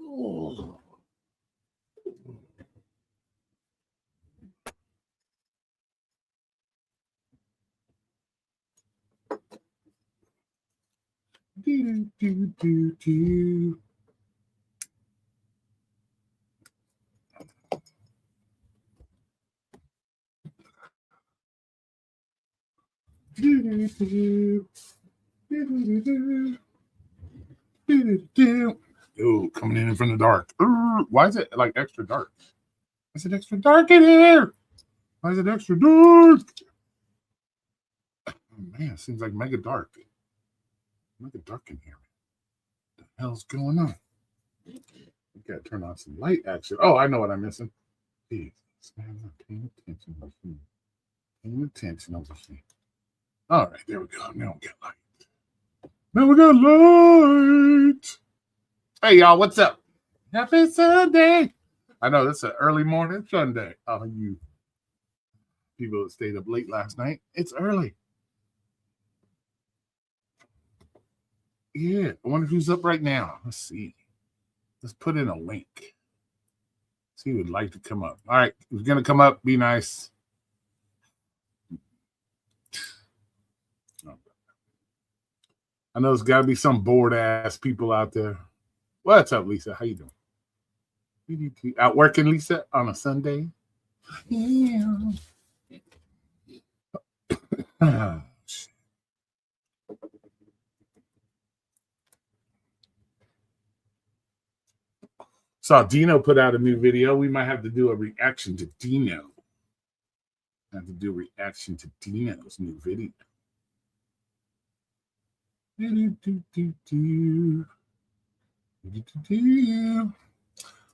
Oh. Do. Ooh, coming in from the dark. Why is it like extra dark? Is it extra dark in here? Why is it extra dark? Oh, man, it seems like mega dark. Mega dark in here. What the hell's going on? We gotta turn on some light action. Oh, I know what I'm missing. Jeez, man, I'm not paying attention over here. Paying attention over here. All right, there we go. Now we got light. Now we got light. Hey, y'all, what's up? Happy Sunday. I know it's an early morning Sunday. Oh, you people that stayed up late last night. It's early. Yeah, I wonder who's up right now. Let's see. Let's put in a link. See who would like to come up. All right, who's going to come up? Be nice. I know there's got to be some bored-ass people out there. What's up, Lisa? How you doing? Out working, Lisa, on a Sunday? Yeah. Saw Dino put out a new video. We might have to do a reaction to Dino. Have to do a reaction to Dino's new video.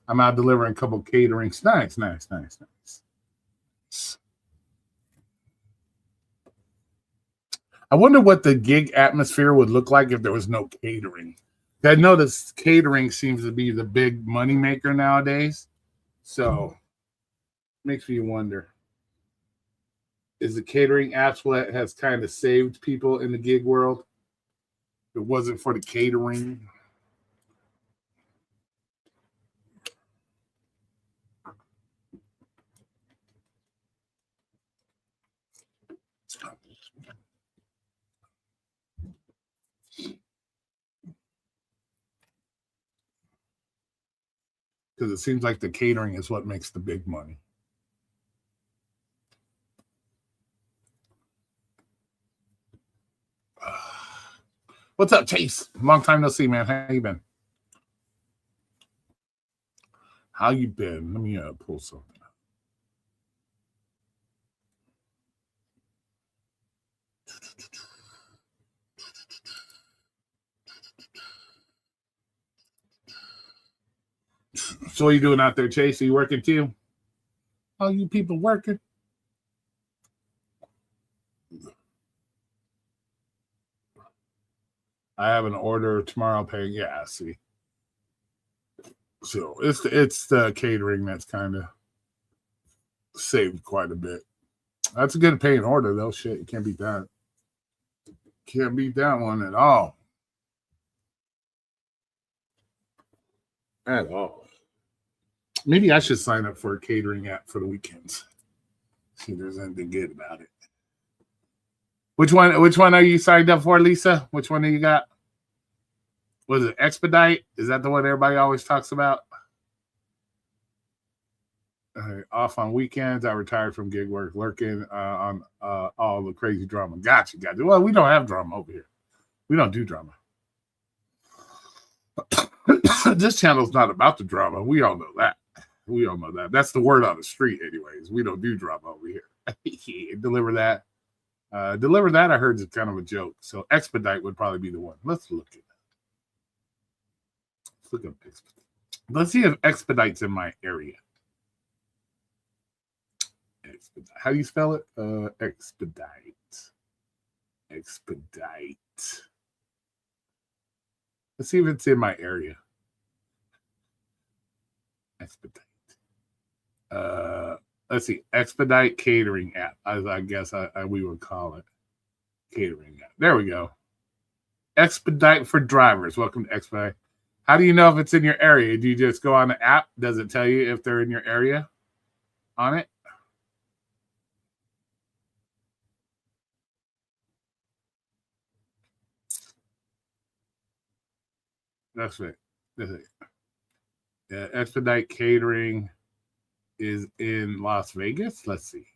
I'm out delivering a couple of caterings. Nice. I wonder what the gig atmosphere would look like if there was no catering. I noticed catering seems to be the big money maker nowadays. So makes me wonder. Is the catering apps what has kind of saved people in the gig world? If it wasn't for the catering. Because it seems like the catering is what makes the big money. What's up, Chase? Long time no see, man. How you been? How you been? Let me pull something up. So what are you doing out there, Chase? Are you working too? All you people working? I have an order tomorrow paying. Yeah, see. So it's the catering that's kind of saved quite a bit. That's a good paying order though. Shit, you can't beat that. Can't beat that one at all. At all. Maybe I should sign up for a catering app for the weekends. See if there's anything good about it. Which one are you signed up for, Lisa? Which one do you got? Was it Expedite? Is that the one everybody always talks about? Off on weekends. I retired from gig work, lurking on all the crazy drama. Gotcha. Well, we don't have drama over here. We don't do drama. This channel's not about the drama. We all know that. That's the word on the street, anyways. We don't do drama over here. Deliver that. I heard is kind of a joke. So Expedite would probably be the one. Let's look at that. Let's look up Expedite. Let's see if Expedite's in my area. Expedite. How do you spell it? Expedite. Let's see if it's in my area. Expedite. Let's see. Expedite catering app. I guess we would call it catering app. There we go. Expedite for drivers. Welcome to Expedite. How do you know if it's in your area? Do you just go on the app? Does it tell you if they're in your area on it? That's it. That's it. Yeah, Expedite Catering is in Las Vegas. Let's see.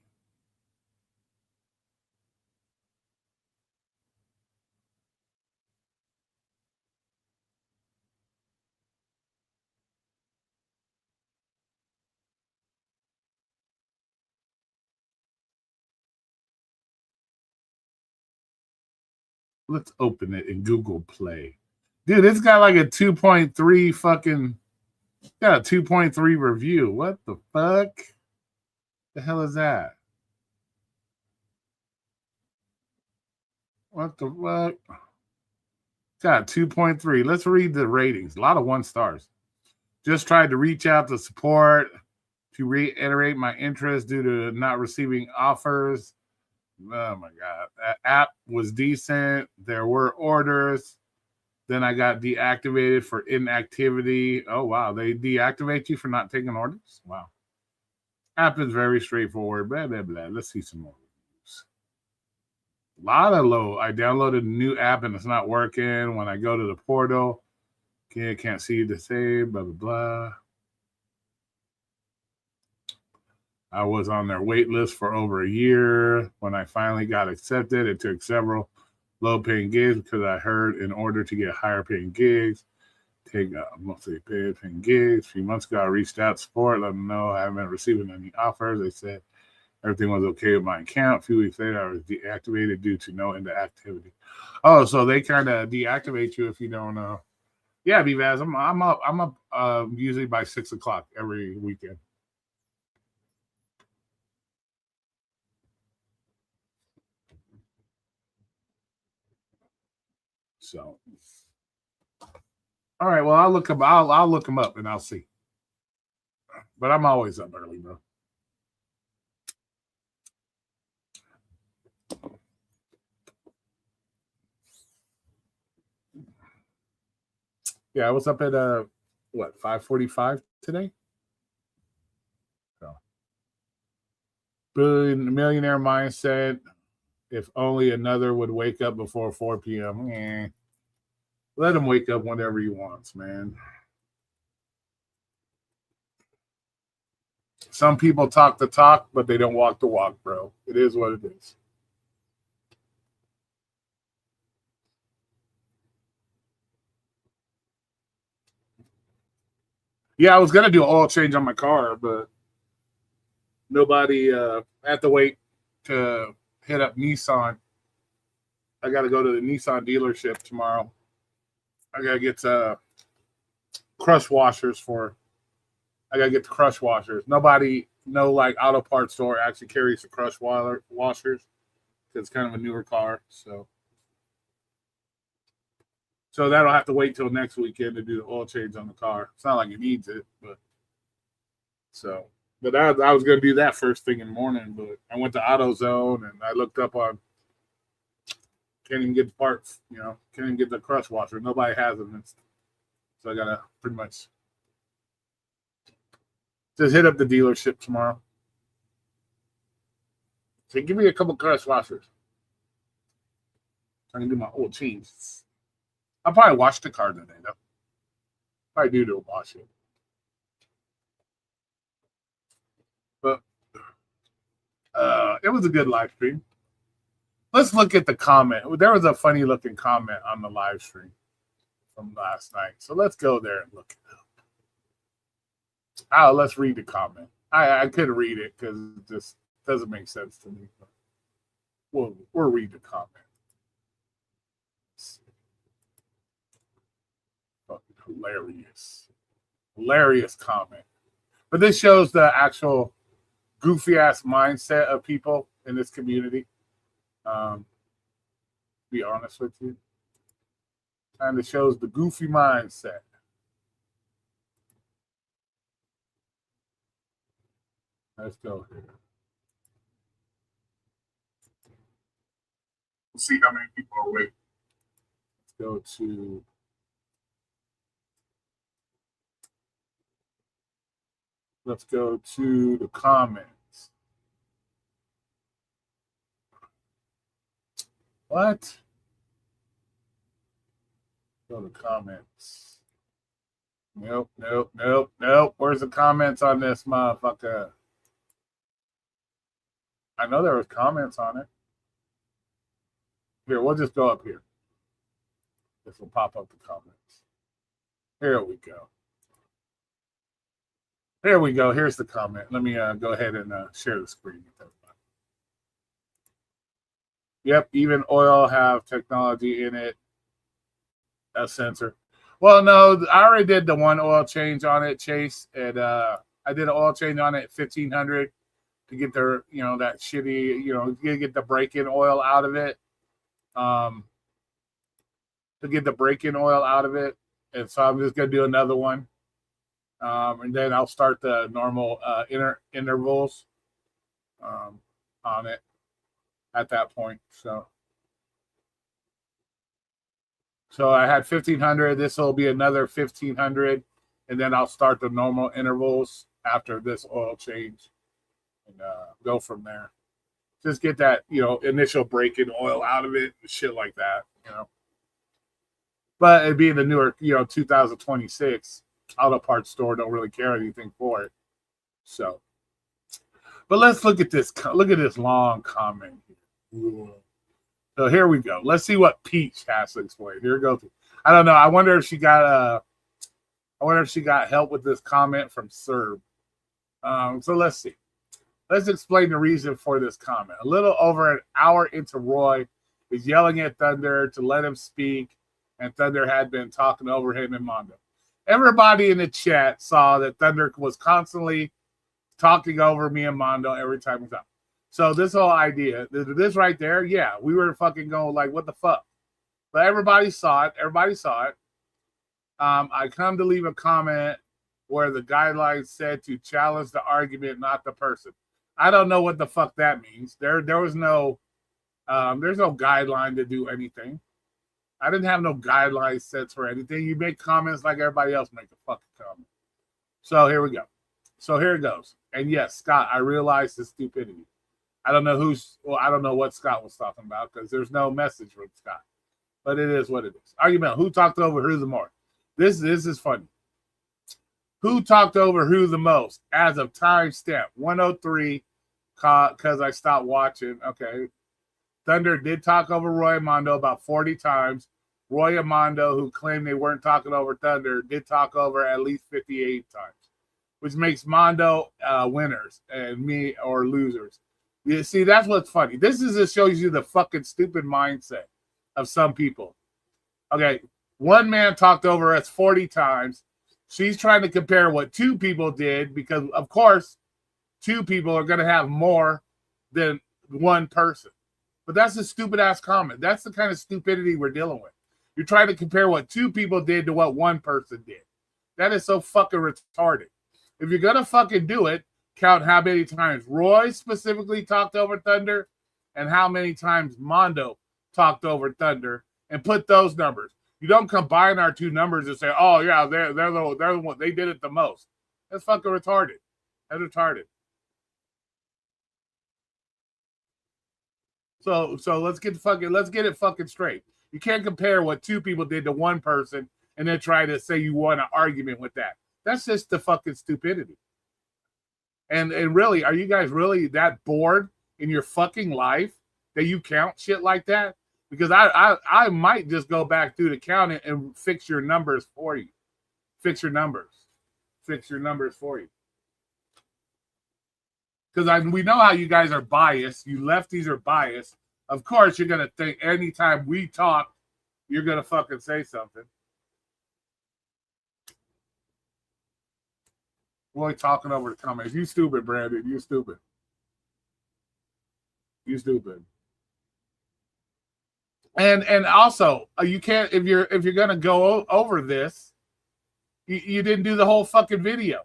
Let's open it in Google Play. Dude, it's got like a 2.3 fucking got a 2.3 review. What the fuck? The hell is that? What the fuck? It's got 2.3. Let's read the ratings. A lot of 1 stars. Just tried to reach out to support to reiterate my interest due to not receiving offers. Oh my god. That app was decent. There were orders. Then I got deactivated for inactivity. Oh wow, they deactivate you for not taking orders? Wow. App is very straightforward. Blah blah blah. Let's see some more reviews. A lot of low. I downloaded a new app and it's not working. When I go to the portal, okay, I can't see the save. Blah blah blah. I was on their wait list for over a year. When I finally got accepted, it took several low paying gigs because I heard in order to get higher paying gigs, take mostly paying gigs. A few months ago, I reached out to support, let them know I haven't been receiving any offers. They said everything was okay with my account. A few weeks later, I was deactivated due to no interactivity. Oh, so they kind of deactivate you if you don't know. Yeah, Bvaz, I'm up. I'm up usually by 6 o'clock every weekend. So, all right. Well, I'll look them. I'll look them up and I'll see. But I'm always up early, bro. Yeah, I was up at 5:45 today. So, millionaire mindset. If only another would wake up before 4 p.m. Let him wake up whenever he wants, man. Some people talk the talk, but they don't walk the walk, bro. It is what it is. Yeah, I was gonna do an oil change on my car, but nobody. I have to wait to hit up Nissan. I got to go to the Nissan dealership tomorrow. I gotta get crush washers for. I gotta get the crush washers. Nobody, no like auto parts store actually carries the crush washers because it's kind of a newer car. So that'll have to wait till next weekend to do the oil change on the car. It's not like it needs it, but so. But I was going to do that first thing in the morning, but I went to AutoZone and I looked up on can't even get the parts, can't even get the crush washer. Nobody has them. So I got to pretty much just hit up the dealership tomorrow. So give me a couple crush washers. So I can do my oil change. I'll probably wash the car today, though. Probably do wash it. But it was a good live stream. Let's look at the comment. There was a funny looking comment on the live stream from last night. So let's go there and look it up. Oh, let's read the comment. I couldn't read it because it just doesn't make sense to me. But we'll read the comment. Hilarious comment. But this shows the actual goofy ass mindset of people in this community. Be honest with you, and it shows the goofy mindset. Let's go here. We'll see how many people are waiting. Let's go to Let's go to the comments. What? Go to comments. Nope. Where's the comments on this motherfucker? I know there was comments on it. Here, we'll just go up here. This will pop up the comments. Here we go. There we go. Here's the comment. Let me go ahead and share the screen with everybody. Yep, even oil have technology in it. A sensor. Well, no, I already did the one oil change on it, Chase, and I did an oil change on it at 1500 to get their, that shitty, get the break-in oil out of it. To get the break-in oil out of it, and so I'm just gonna do another one, and then I'll start the normal intervals on it at that point. So I had 1500. This will be another 1500, and then I'll start the normal intervals after this oil change, and go from there. Just get that initial break-in oil out of it, and shit like that. But it being the newer 2026 auto parts store, don't really care anything for it. So, but let's look at this. Look at this long comment here. So here we go. Let's see what Peach has to explain. Here we go. I don't know. I wonder if she got help with this comment from Serb. So let's see. Let's explain the reason for this comment. A little over an hour into Roy is yelling at Thunder to let him speak, and Thunder had been talking over him and Mondo. Everybody in the chat saw that Thunder was constantly talking over me and Mondo every time we talked. So this whole idea, this right there, yeah, we were fucking going like, what the fuck? But everybody saw it. I come to leave a comment where the guidelines said to challenge the argument, not the person. I don't know what the fuck that means. There was no, there's no guideline to do anything. I didn't have no guidelines set for anything. You make comments like everybody else make a fucking comment. So here we go. So here it goes. And yes, Scott, I realize the stupidity. I don't know what Scott was talking about because there's no message from Scott. But it is what it is. Argument, who talked over who the more? This is funny. Who talked over who the most? As of timestamp 103, because I stopped watching. Okay. Thunder did talk over Roy and Mondo about 40 times. Roy and Mondo, who claimed they weren't talking over Thunder, did talk over at least 58 times, which makes Mondo winners and me or losers. You see, that's what's funny. This just shows you the fucking stupid mindset of some people. Okay, one man talked over us 40 times. She's trying to compare what two people did because, of course, two people are going to have more than one person. But that's a stupid-ass comment. That's the kind of stupidity we're dealing with. You're trying to compare what two people did to what one person did. That is so fucking retarded. If you're going to fucking do it, count how many times Roy specifically talked over Thunder and how many times Mondo talked over Thunder and put those numbers. You don't combine our two numbers and say, oh, yeah, they're the one. They did it the most. That's fucking retarded. That's retarded. So let's get it fucking straight. You can't compare what two people did to one person and then try to say you won an argument with that. That's just the fucking stupidity. And really, are you guys really that bored in your fucking life that you count shit like that? Because I might just go back through the counting and fix your numbers for you. Fix your numbers for you. Because we know how you guys are biased. You lefties are biased. Of course, you're going to think anytime we talk, you're going to fucking say something. Roy talking over the comments. You stupid, Brandon. You stupid. You stupid. And also, you can't if you're gonna go over this, you didn't do the whole fucking video.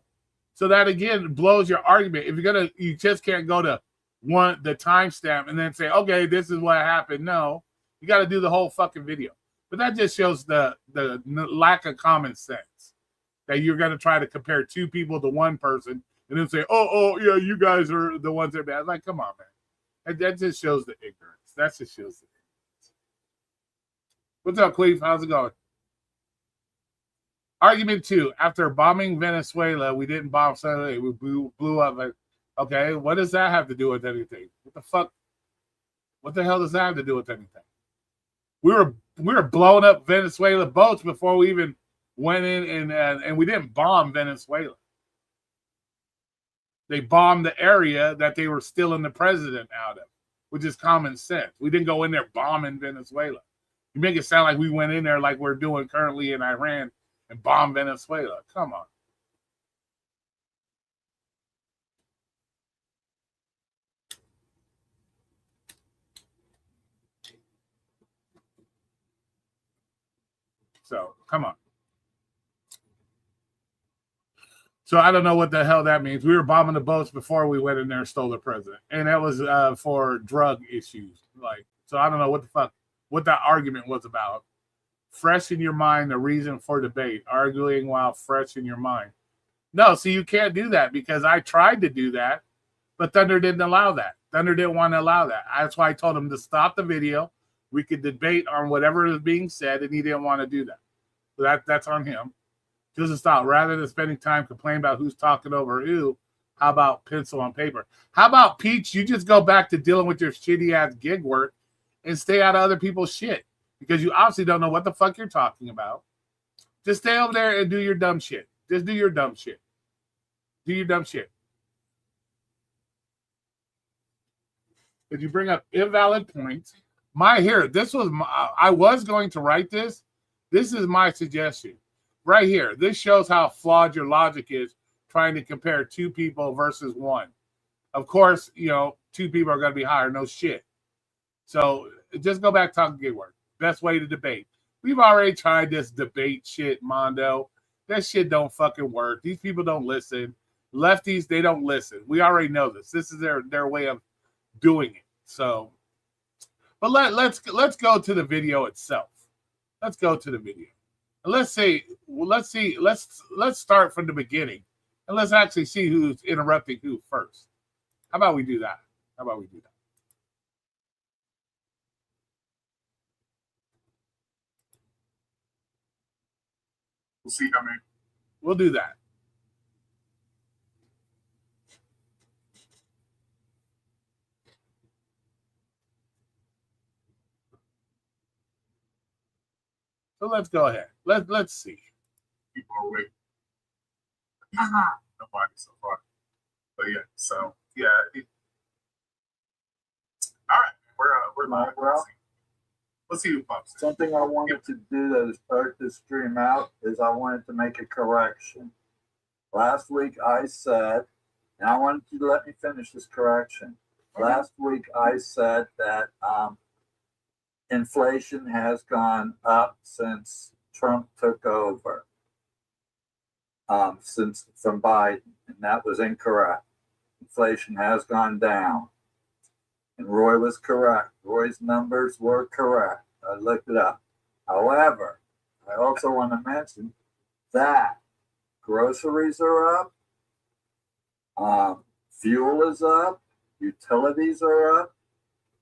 So that again blows your argument. If you just can't go to the timestamp and then say, okay, this is what happened. No, you got to do the whole fucking video. But that just shows the lack of common sense that you're going to try to compare two people to one person and then say, oh, yeah, you guys are the ones that are bad. Like, come on, man. That just shows the ignorance. That just shows the ignorance. What's up, Cleve? How's it going? Argument 2. After bombing Venezuela, we didn't bomb Venezuela. We blew up. Okay, what does that have to do with anything? What the fuck? What the hell does that have to do with anything? We were blowing up Venezuela boats before we even went in, and we didn't bomb Venezuela. They bombed the area that they were stealing the president out of, which is common sense. We didn't go in there bombing Venezuela. You make it sound like we went in there like we're doing currently in Iran and bomb Venezuela. Come on. So, come on. So, I don't know what the hell that means. We were bombing the boats before we went in there and stole the president. And that was for drug issues. Like, so I don't know what the fuck, what that argument was about. Fresh in your mind, the reason for debate. Arguing while fresh in your mind. No, see, you can't do that because I tried to do that, but Thunder didn't allow that. Thunder didn't want to allow that. That's why I told him to stop the video. We could debate on whatever is being said, and he didn't want to do that. So that's on him. Just to stop. Rather than spending time complaining about who's talking over who, how about pencil on paper? How about, Peach, you just go back to dealing with your shitty-ass gig work and stay out of other people's shit because you obviously don't know what the fuck you're talking about. Just stay over there and do your dumb shit. Just do your dumb shit. Do your dumb shit. If you bring up invalid points, I was going to write this. This is my suggestion. Right here. This shows how flawed your logic is trying to compare 2 people versus 1. Of course, two people are going to be higher. No shit. So just go back talking gig work. Best way to debate. We've already tried this debate shit, Mondo. That shit don't fucking work. These people don't listen. Lefties, they don't listen. We already know this. This is their way of doing it. So, but let's go to the video itself. Let's go to the video. Let's start from the beginning, and let's actually see who's interrupting who first. How about we do that? We'll see how many. We'll do that. So let's go ahead. Let's see. People are waiting. Nobody so far. But yeah, so yeah. All right, we're live. Let's see who pops in. Something I wanted to do to start this stream out is I wanted to make a correction. Last week I said, and I wanted you to let me finish this correction. Okay. Last week I said that inflation has gone up since Trump took over, since from Biden, and that was incorrect. Inflation has gone down, and Roy was correct. Roy's numbers were correct. I looked it up. However, I also want to mention that groceries are up, fuel is up, utilities are up.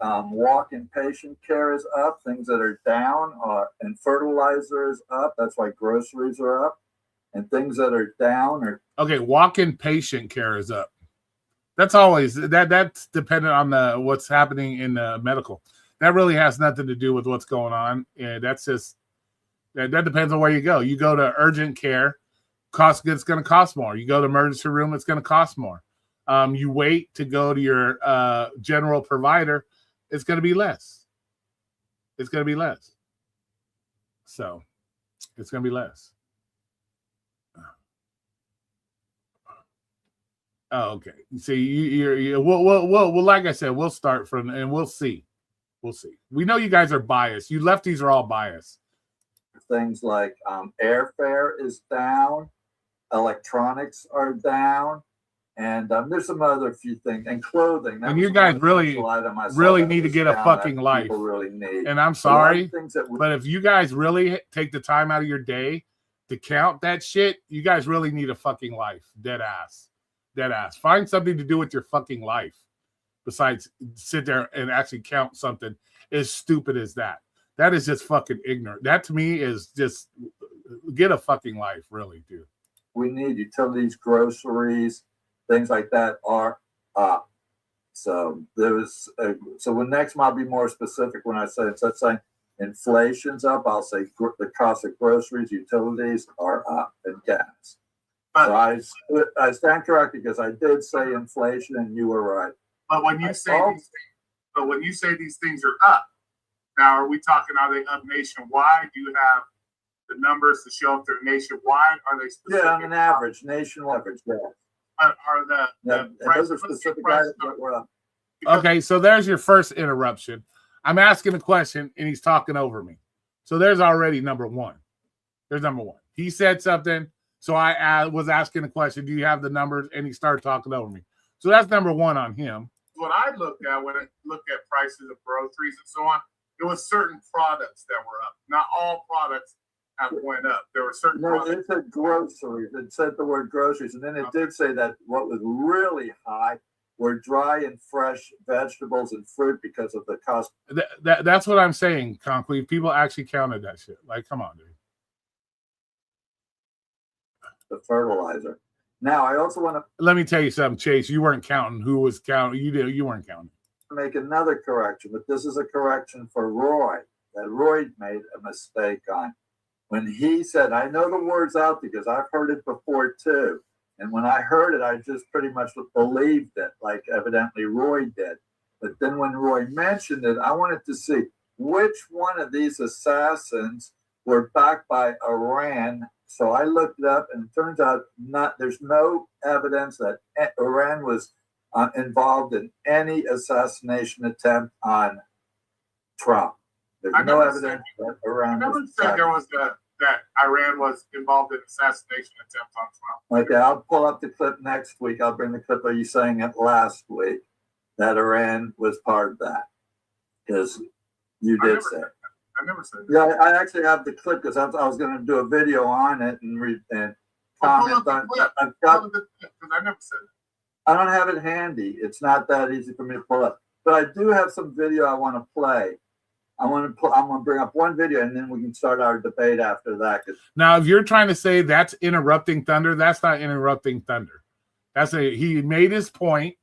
Walk-in patient care is up. Things that are down and fertilizer is up. That's why groceries are up. And things that are down are okay. Walk-in patient care is up. That's always that's dependent on what's happening in the medical. That really has nothing to do with what's going on. And that's just that depends on where you go. You go to urgent care, it's going to cost more. You go to emergency room, it's going to cost more. You wait to go to your general provider. It's going to be less. It's going to be less. So it's going to be less. Oh, okay. See, you're well, like I said, we'll start from and we'll see. We'll see. We know you guys are biased. You lefties are all biased. Things like airfare is down, electronics are down. And there's some other few things, and clothing. And you guys really need to get a fucking life. Really need. And I'm sorry, but if you guys really take the time out of your day to count that shit, you guys really need a fucking life. Dead ass. Dead ass. Find something to do with your fucking life besides sit there and actually count something as stupid as that. That is just fucking ignorant. That to me is just get a fucking life, really, dude. We need utilities, groceries, things like that are up. So so when next time I'll be more specific when I say instead of saying inflation's up, I'll say the cost of groceries, utilities are up, and gas. So I stand corrected because I did say inflation and you were right. But when you say these things are up, now are we talking, are they up nationwide? Do you have the numbers to show if they're nationwide? Are they specific? Yeah, on an average, national average, yeah. Are the those are specific items that were up. Okay, so there's your first interruption. I'm asking a question and he's talking over me. So there's already number one. There's number one. He said something, so I was asking a question. Do you have the numbers? And he started talking over me. So that's number one on him. What I looked at when I looked at prices of groceries and so on, it was certain products that were up. Not all products have went up. There were certain products. It said groceries. It said the word groceries. And then it did say that what was really high were dry and fresh vegetables and fruit because of the cost. That's what I'm saying, Concrete. People actually counted that shit. Like, come on, dude. The fertilizer. Now, I also want to let me tell you something, Chase. You weren't counting. Who was counting? You weren't counting. Make another correction, but this is a correction for Roy that Roy made a mistake on when he said, I know the words out because I've heard it before too. And when I heard it, I just pretty much believed it, like evidently Roy did. But then when Roy mentioned it, I wanted to see which one of these assassins were backed by Iran. So I looked it up, and it turns out there's no evidence that Iran was involved in any assassination attempt on Trump. There's no evidence that Iran. I never said there was that Iran was involved in assassination attempts on Trump. Okay, I'll pull up the clip next week. I'll bring the clip of you saying it last week that Iran was part of that, because you did say it. I never said that. Yeah, I actually have the clip because I was going to do a video on it and comment on it. I never said it. I don't have it handy. It's not that easy for me to pull up. But I do have some video I want to play. I'm going to bring up one video and then we can start our debate after that. Now, if you're trying to say that's interrupting Thunder, that's not interrupting Thunder. He made his point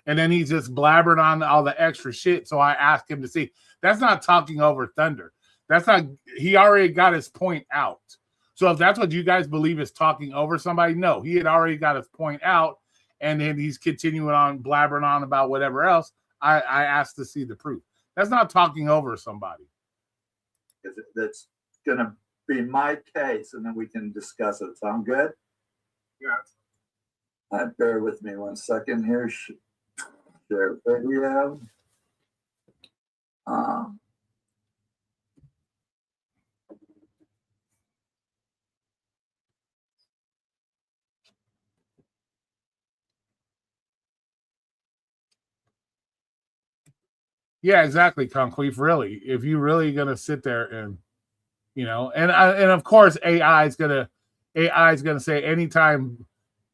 and then he's just blabbered on all the extra shit. So I asked him to see. That's not talking over Thunder. He already got his point out. So if that's what you guys believe is talking over somebody, no, he had already got his point out. And then he's continuing on blabbering on about whatever else. I asked to see the proof. That's not talking over somebody. That's going to be my case, and then we can discuss it. Sound good? Yeah. Bear with me 1 second here. Share video. Yeah, exactly, Conclave. Really, if you really gonna sit there and, and of course AI is gonna say anytime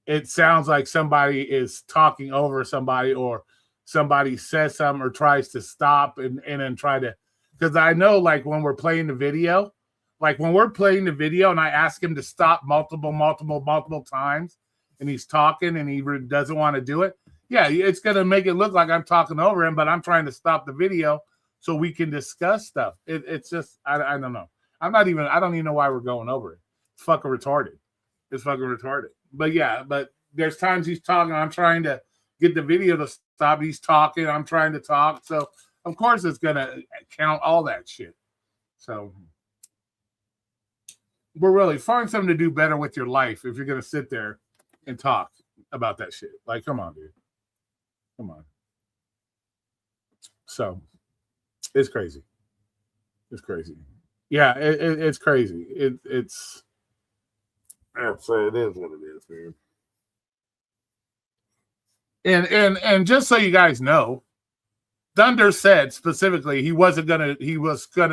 it sounds like somebody is talking over somebody or somebody says something or tries to stop and then try to, because I know like when we're playing the video, and I ask him to stop multiple times and he's talking and he doesn't want to do it. Yeah, it's going to make it look like I'm talking over him, but I'm trying to stop the video so we can discuss stuff. It's just, I don't know. I don't even know why we're going over it. It's fucking retarded. But yeah, but there's times he's talking. I'm trying to get the video to stop. He's talking. I'm trying to talk. So, of course, it's going to count all that shit. So, we're really find something to do better with your life if you're going to sit there and talk about that shit. Like, come on, dude. Come on. So it's crazy. Yeah, it's crazy. It's so it is what it is, man. And just so you guys know, Thunder said specifically he was gonna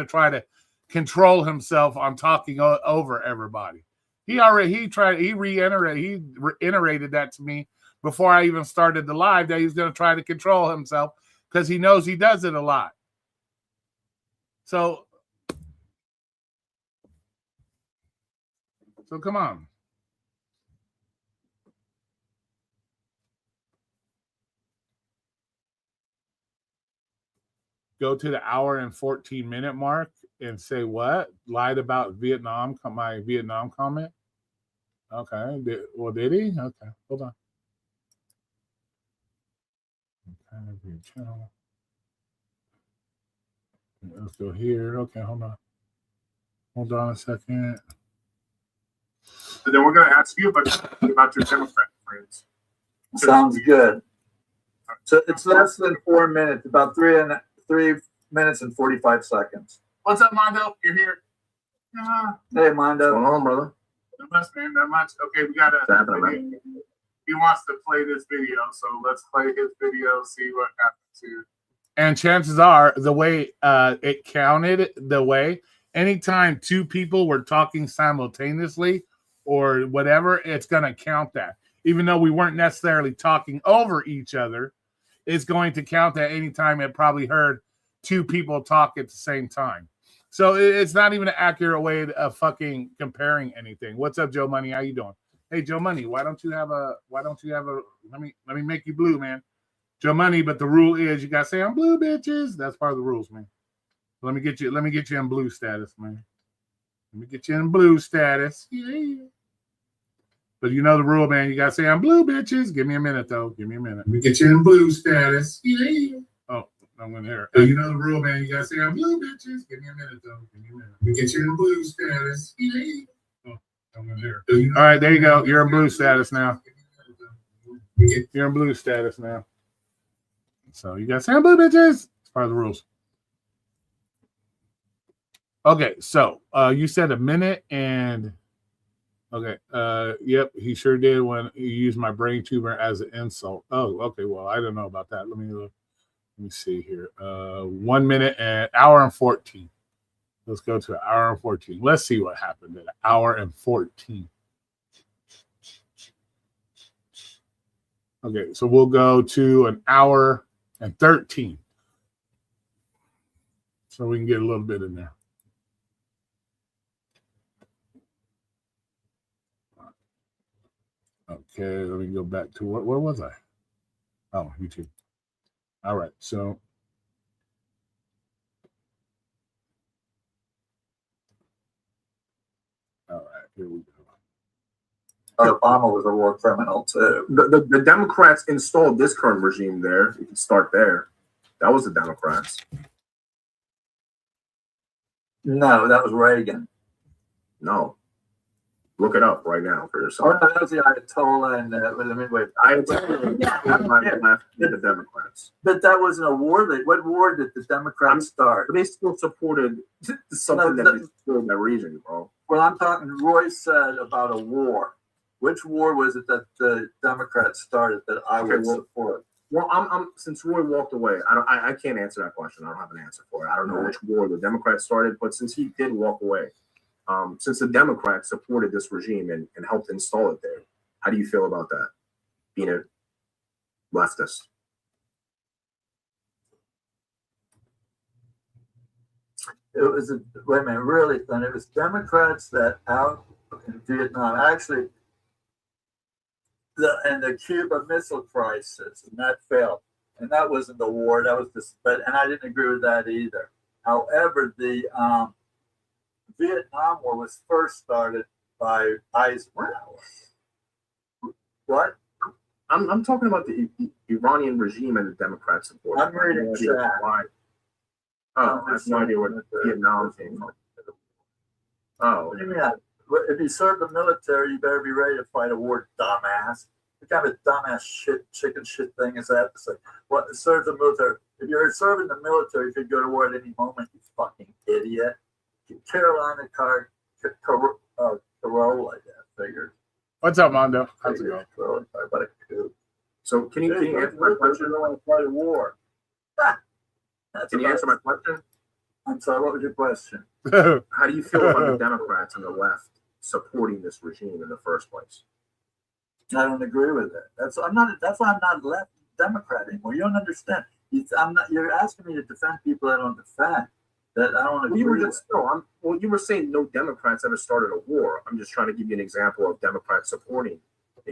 try to control himself on talking over everybody. He reiterated that to me before I even started the live that he's going to try to control himself because he knows he does it a lot. So come on. Go to the hour and 14-minute mark and say what? Lied about Vietnam, my Vietnam comment? Okay. Did he? Okay. Hold on. Okay, channel. Let's go here. Okay, hold on. Hold on a second. And then we're going to ask you about your Democrat friends. Sounds good. So it's less than 4 minutes, about 3 minutes and 45 seconds. What's up, Mondo? You're here. Hey, Mondo. What's going on, brother? Not much, man. Not much. Okay, we got What's happening, man? He wants to play this video, so let's play his video, see what happens here. And chances are, the way it counted, anytime two people were talking simultaneously or whatever, it's going to count that. Even though we weren't necessarily talking over each other, it's going to count that anytime it probably heard two people talk at the same time. So it's not even an accurate way of fucking comparing anything. What's up, Joe Money? How you doing? Hey, Joe Money, why don't you have a let me make you blue, man. Joe Money, but the rule is you gotta say I'm blue, bitches. That's part of the rules, man. Let me get you in blue status, man. Let me get you in blue status. Yeah. But you know the rule, man. You gotta say I'm blue, bitches. Give me a minute, though. Give me a minute. Let me get you in blue status. Yeah. Oh, I'm in here. You know the rule, man. You gotta say I'm blue, bitches. Give me a minute, though. Give me a minute. Let me get you in blue status. Yeah. Oh, I'm in here. All right, there you go. You're in blue status now. You're in blue status now. So you gotta say I'm blue, bitches. It's part of the rules. Okay, so you said a minute and okay. Yep, he sure did when he used my brain tumor as an insult. Oh, okay. Well, I don't know about that. Let me see here. 1 minute and hour and 14. Let's go to an hour and 14. Let's see what happened at an hour and 14. Okay, so we'll go to an hour and 13. So we can get a little bit in there. Okay, let me go back to where was I? Oh, YouTube. All right, so all right, here we go. Obama was a war criminal too. The Democrats installed this current regime there. You can start there. That was the Democrats. No, that was Reagan. No. Look it up right now for Oh, yourself. no, that was the Ayatollah and wait. left the Democrats. But that wasn't a war. What war did the Democrats start? But they still supported something that destroyed that region, bro. Well, I'm talking. Roy said about a war. Which war was it that the Democrats started that I would support? Well, I'm since Roy walked away, I can't answer that question. I don't have an answer for it. I don't know which war the Democrats started, but since he did walk away, since the Democrats supported this regime and helped install it there, how do you feel about that? Being a leftist. It was wait a minute, really? Then it was Democrats that out in Vietnam actually. The Cuba Missile Crisis, and that failed. And that wasn't the war, that was and I didn't agree with that either. However, the Vietnam War was first started by Eisenhower. What? I'm talking about the Iranian regime and the Democrats support. I'm reading chat. Oh, I have no idea where Vietnam came from. Oh. Yeah. If you serve the military, you better be ready to fight a war, dumbass. What kind of dumbass chicken shit thing is that to say? What serve the military? If you're serving the military, you could go to war at any moment, you fucking idiot. Carolina Corolla, I figured. What's up, Mondo? How's it going? So can you answer my question? I don't want to fight a war. Can you answer my question? I'm sorry, what was your question? How do you feel about the Democrats and the left supporting this regime in the first place? I don't agree with it. That's why I'm not left Democrat anymore. You don't understand. You're asking me to defend people I don't defend. That I don't agree You were with. just you were saying no Democrats ever started a war. I'm just trying to give you an example of Democrats supporting a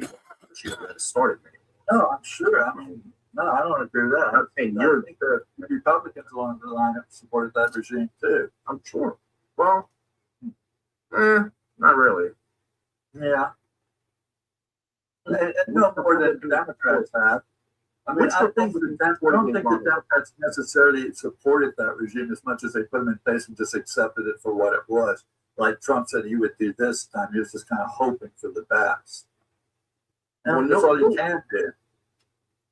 issue that started many. No, I'm sure. I mean, no, I don't agree with that. I'm saying I think the Republicans along the line have supported that regime too. I'm sure. Well, not really. Yeah. And no more than the Democrats have. I mean, I don't think the Democrats necessarily supported that regime as much as they put them in place and just accepted it for what it was. Like Trump said he would do this time. He was just kind of hoping for the best. And that's all you can do.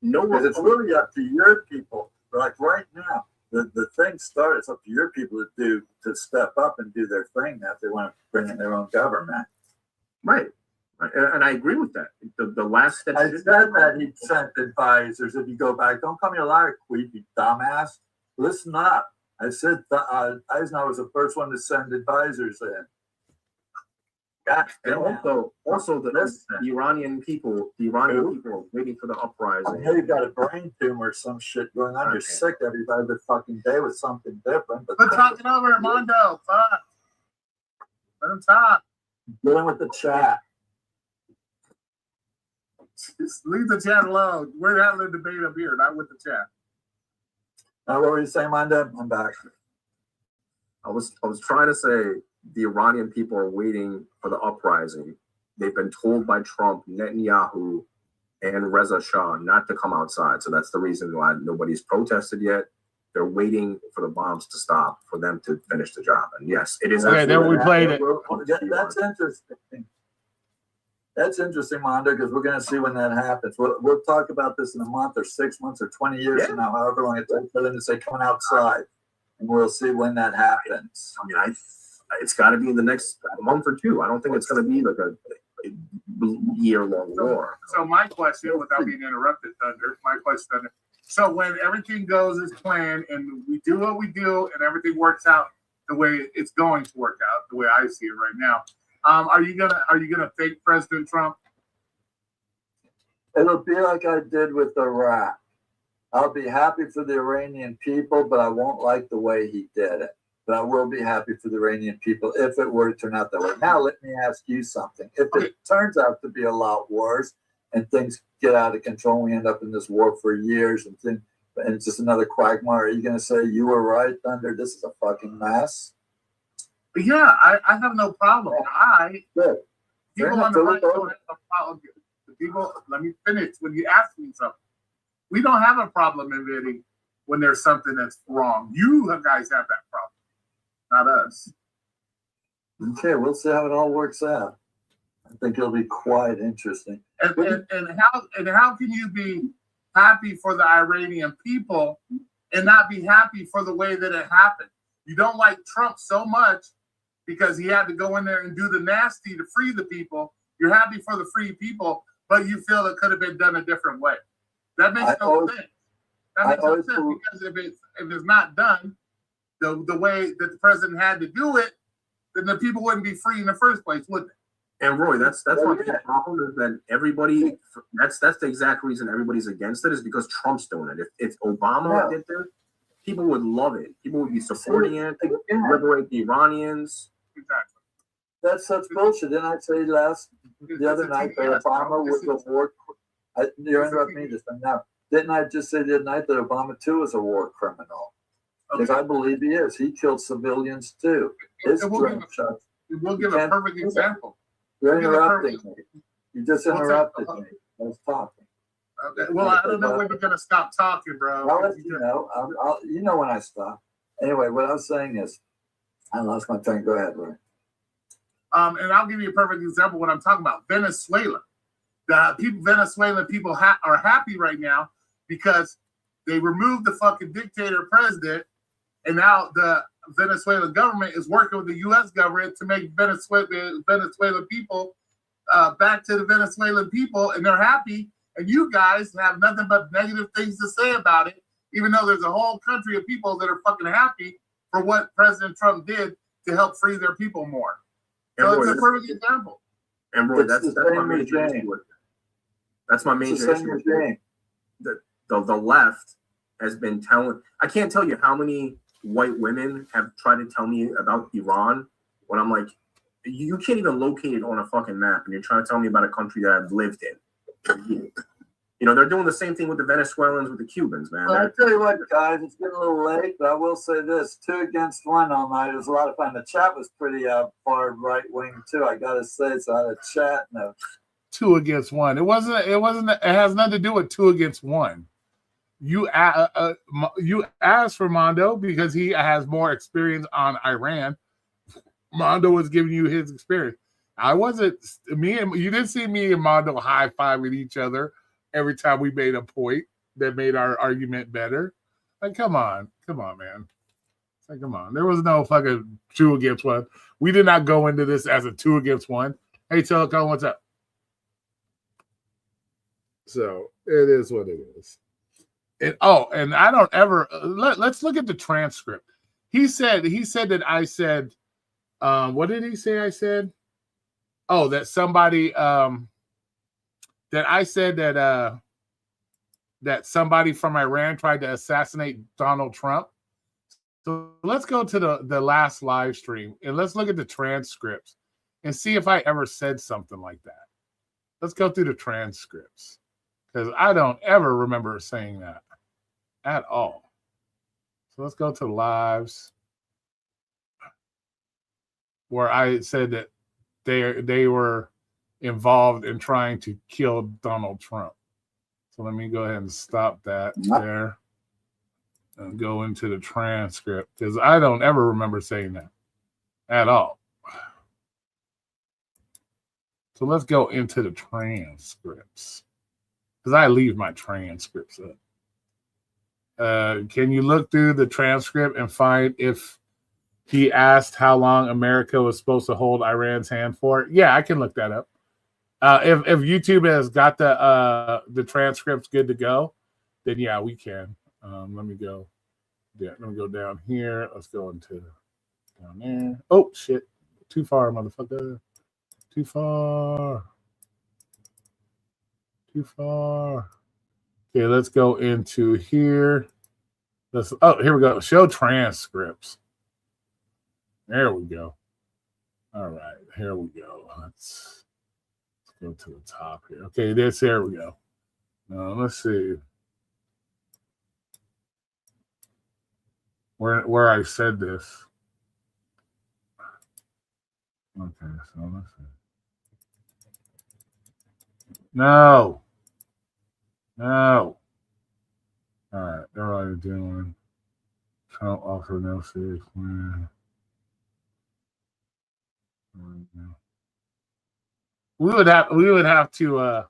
Because it's really up to your people. But like right now, the thing started. It's up to your people to step up and do their thing now if they want to bring in their own government. Right. And I agree with that. The last step. I said that he sent advisors. If you go back, don't call me a liar, Queef, you dumbass. Listen up. I said Eisenhower was the first one to send advisors in. God, and also the Iranian people are waiting for the uprising. I know you've got a brain tumor or some shit going on. You're sick every other fucking day with something different. But Quit talking over Armando. Fuck. Let him talk. dealing with the chat. Just leave the chat alone. We're having a debate up here, not with the chat. Now, what were you saying, Mondo? I'm back. I was trying to say the Iranian people are waiting for the uprising. They've been told by Trump, Netanyahu, and Reza Shah not to come outside. So that's the reason why nobody's protested yet. They're waiting for the bombs to stop for them to finish the job. And yes, it is. Okay, then we played it. That's interesting. That's interesting, Mondo, because we're going to see when that happens. We'll talk about this in a month or 6 months or 20 years from now, however long it takes for them to say coming outside. And we'll see when that happens. I mean, it's got to be in the next month or two. I don't think it's going to be like a year-long war. So my question, without being interrupted, Thunder, my question, so when everything goes as planned and we do what we do and everything works out the way it's going to work out, the way I see it right now, are you gonna fake President Trump? It'll be like I did with Iraq. I'll be happy for the Iranian people, but I won't like the way he did it. But I will be happy for the Iranian people if it were to turn out that way. Now, let me ask you something. If it turns out to be a lot worse and things get out of control, and we end up in this war for years and it's just another quagmire, are you going to say you were right, Thunder? This is a fucking mess? Yeah, I have no problem. Good. People on the right don't have a problem. The people, let me finish. When you ask me something, we don't have a problem admitting when there's something that's wrong. You guys have that problem, not us. Okay, we'll see how it all works out. I think it'll be quite interesting. And how can you be happy for the Iranian people and not be happy for the way that it happened? You don't like Trump so much because he had to go in there and do the nasty to free the people. You're happy for the free people, but you feel it could have been done a different way. That makes no sense. That makes no sense because if it's not done the way that the president had to do it, then the people wouldn't be free in the first place, would they? And Roy, that's one big problem is that everybody. That's the exact reason everybody's against it is because Trump's doing it. If Obama did this, people would love it. People would be supporting it. Liberate the Iranians. Exactly. That's such bullshit. Didn't I say the other night that Obama was a war? You're interrupting me just now. Didn't I just say the other night that Obama too is a war criminal? Because I believe he is. He killed civilians too. We'll give a perfect example. You're interrupting me. You just interrupted me. I was talking. Okay. Well, I don't know when we're gonna stop talking, bro. I'll let you know. You know when I stop. Anyway, what I was saying is, I lost my train. Go ahead, Roy. And I'll give you a perfect example of what I'm talking about. Venezuela. The Venezuelan people are happy right now because they removed the fucking dictator president, and now the Venezuelan government is working with the U.S. government to make Venezuelan people back to the Venezuelan people, and they're happy. And you guys have nothing but negative things to say about it, even though there's a whole country of people that are fucking happy for what President Trump did to help free their people more. So it's a perfect example. And Roy, that's my major issue with it. That's my It's major the same issue. regime. The left has been telling. I can't tell you how many white women have tried to tell me about Iran when I'm like, you can't even locate it on a fucking map, and you're trying to tell me about a country that I've lived in. You know, they're doing the same thing with the Venezuelans, with the Cubans, man. Well, I tell you what, guys, it's getting a little late, but I will say this: 2-against-1 all night. It was a lot of fun. The chat was pretty far right wing too. I gotta say, so I had a chat. No, 2-against-1. It wasn't. It has nothing to do with 2-against-1. You asked for Mondo because he has more experience on Iran. Mondo was giving you his experience. I wasn't. You didn't see me and Mondo high-fiving each other every time we made a point that made our argument better. Like, come on, man. Like, come on. There was no fucking 2-against-1. We did not go into this as a 2-against-1. Hey, Telecom, what's up? So it is what it is. And I don't ever let's look at the transcript. He said that I said, what did he say? I said, oh, that somebody that I said that somebody from Iran tried to assassinate Donald Trump. So let's go to the last live stream and let's look at the transcripts and see if I ever said something like that. Let's go through the transcripts because I don't ever remember saying that at all. So let's go to lives where I said that they were involved in trying to kill Donald Trump. So let me go ahead and stop that there and go into the transcript because I don't ever remember saying that at all. So let's go into the transcripts because I leave my transcripts up. Can you look through the transcript and find if he asked how long America was supposed to hold Iran's hand for? Yeah, I can look that up. If YouTube has got the transcripts good to go, then yeah, we can. Let me go. Yeah, let me go down here. Let's go into down there. Oh shit! Too far, motherfucker. Too far. Too far. Okay, let's go into here. Here we go. Show transcripts. There we go. All right, here we go. Let's go to the top here. Okay, there we go. Let's see where I said this. Okay, so let's see. No. All right, they're already doing. Trump offered no serious plan. We would have to.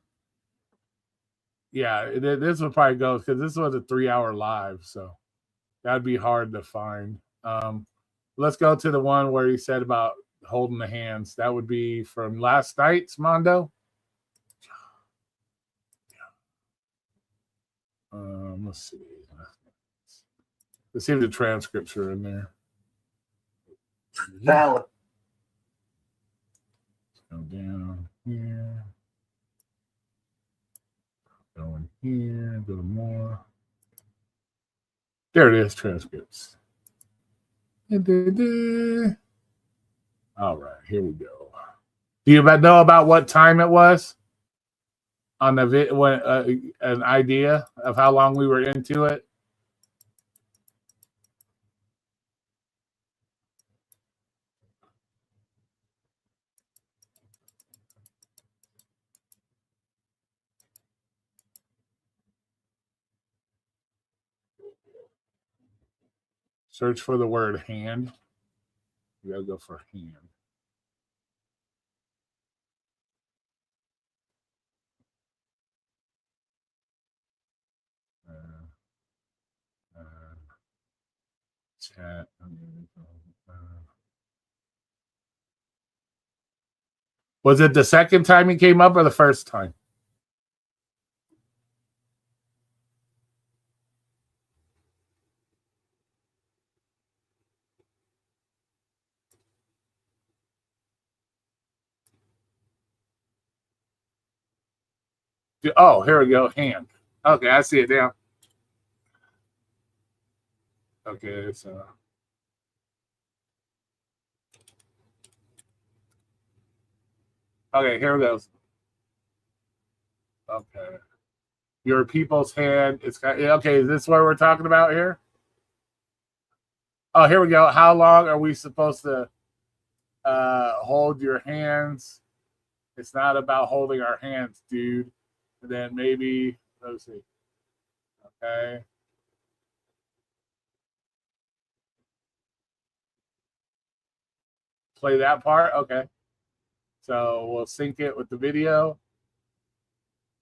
Yeah, this would probably go because this was a 3-hour live, so that'd be hard to find. Let's go to the one where he said about holding the hands. That would be from last night's Mondo. Let's see. Let's see if the transcripts are in there. valid. Go down here. Go in here. Go to more. There it is. Transcripts. All right. Here we go. Do you know about what time it was? On the an idea of how long we were into it? Search for the word hand. You gotta go for hand. Chat. Was it the second time he came up or the first time? Oh, here we go. Hand. Okay, I see it now. Okay, so okay, here it goes. Okay, your people's hand. It's got okay. Is this what we're talking about here? Oh, here we go. How long are we supposed to hold your hands? It's not about holding our hands, dude. And then maybe let's see. Okay. Play that part. Okay. So we'll sync it with the video.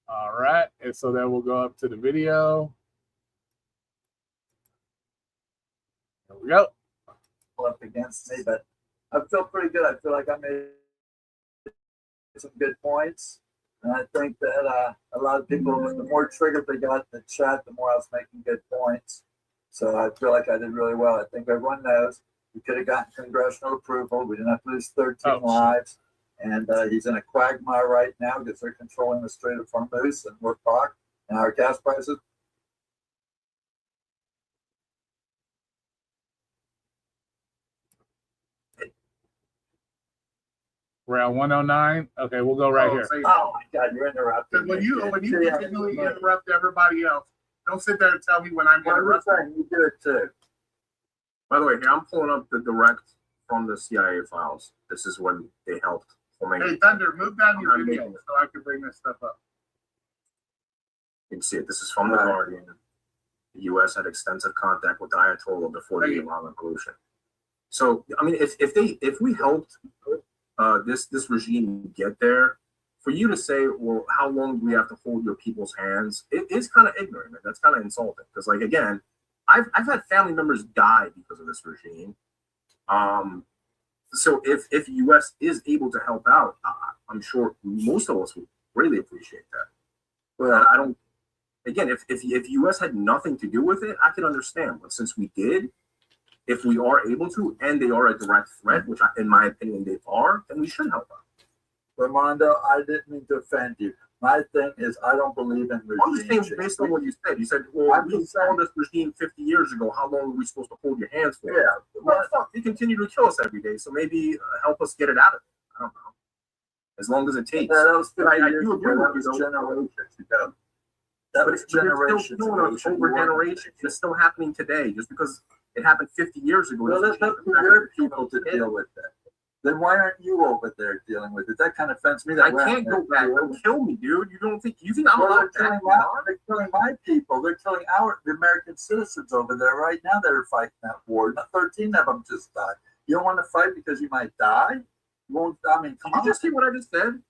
All right. And so then we'll go up to the video. There we go. Up against me, but I feel pretty good. I feel like I made some good points. And I think that a lot of people, the more triggered they got in the chat, the more I was making good points. So I feel like I did really well. I think everyone knows we could have gotten congressional approval. We didn't have to lose 13 lives. And he's in a quagmire right now because they're controlling the Strait of Hormuz and we're fucked. And our gas prices. We're at 109. Okay, we'll go right here. Oh my God, you're interrupting. When you continually interrupt everybody else, don't sit there and tell me when I'm interrupting. You do it too. By the way, here I'm pulling up the direct from the CIA files. This is when they helped. Hey, Thunder, move down your video so I can bring this stuff up. You can see it. This is from the Guardian. The U.S. had extensive contact with the Ayatollah before the Iran Revolution. So, I mean, if we helped this regime get there, for you to say, well, how long do we have to hold your people's hands? It is kind of ignorant, man. That's kind of insulting. Because, like, again, I've had family members die because of this regime. So if U.S. is able to help out, I'm sure most of us would really appreciate that. But I don't. Again, if U.S. had nothing to do with it, I can understand. But since we did, if we are able to, and they are a direct threat, which in my opinion they are, then we should help out. Ramondo, I didn't mean to offend you. My thing is, I don't believe in regime. I'm just saying, based on what you said. You said, well, we saw this regime 50 years ago. How long are we supposed to hold your hands for? Yeah. Well, fuck, they continue to kill us every day. So maybe help us get it out of it. I don't know. As long as it takes. That was 50 I years do agree ago. with That was you, generations ago. That was generations ago. Over generations. It's still happening today. Just because it happened 50 years ago. Well, that's up to your people to deal with that. Then why aren't you over there dealing with it? That kind of offends me. That I can't go back. They'll kill me, dude. You think I'm allowed to? They're killing my people. They're killing the American citizens over there right now that are fighting that war. 13 of them just died. You don't want to fight because you might die? You won't. I mean, come on. Did you just hear what I just said?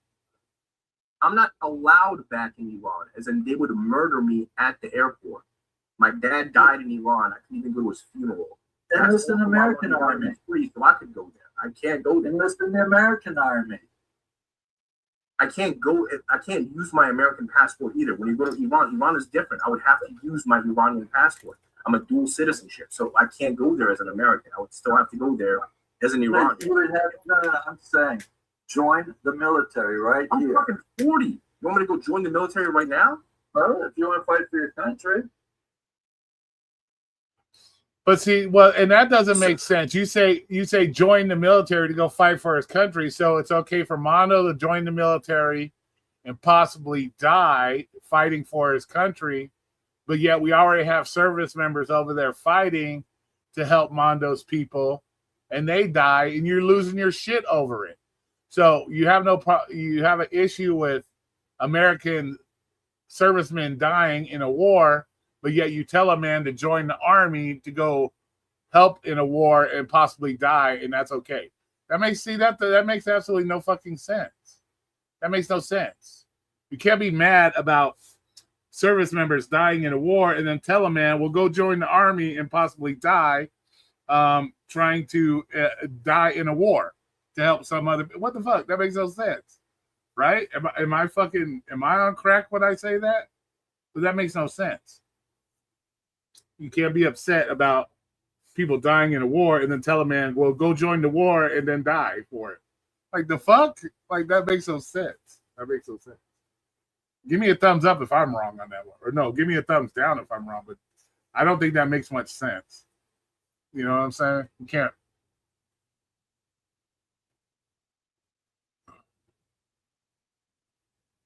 I'm not allowed back in Iran, as in they would murder me at the airport. My dad died in Iran. I couldn't even go to his funeral. Enlist in the American Army. Please, so I could go there. I can't go there. Enlist in the American Army. I can't go. I can't use my American passport either. When you go to Iran, Iran is different. I would have to use my Iranian passport. I'm a dual citizenship, so I can't go there as an American. I would still have to go there as an Iranian. You would have, no, I'm saying join the military right I'm here. fucking 40. You want me to go join the military right now? Well, if you want to fight for your country. But see, well, and that doesn't make sense. You say join the military to go fight for his country, so it's okay for Mondo to join the military and possibly die fighting for his country, but yet we already have service members over there fighting to help Mondo's people, and they die, and you're losing your shit over it. So you have you have an issue with American servicemen dying in a war, but yet you tell a man to join the army to go help in a war and possibly die, and that's okay. That makes absolutely no fucking sense. That makes no sense. You can't be mad about service members dying in a war and then tell a man, well, go join the army and possibly die trying to die in a war to help some other. What the fuck? That makes no sense, right? Am I on crack when I say that? But that makes no sense. You can't be upset about people dying in a war and then tell a man, well, go join the war and then die for it. Like the fuck? Like that makes no sense. That makes no sense. Give me a thumbs up if I'm wrong on that one. Or no, give me a thumbs down if I'm wrong. But I don't think that makes much sense. You know what I'm saying? You can't.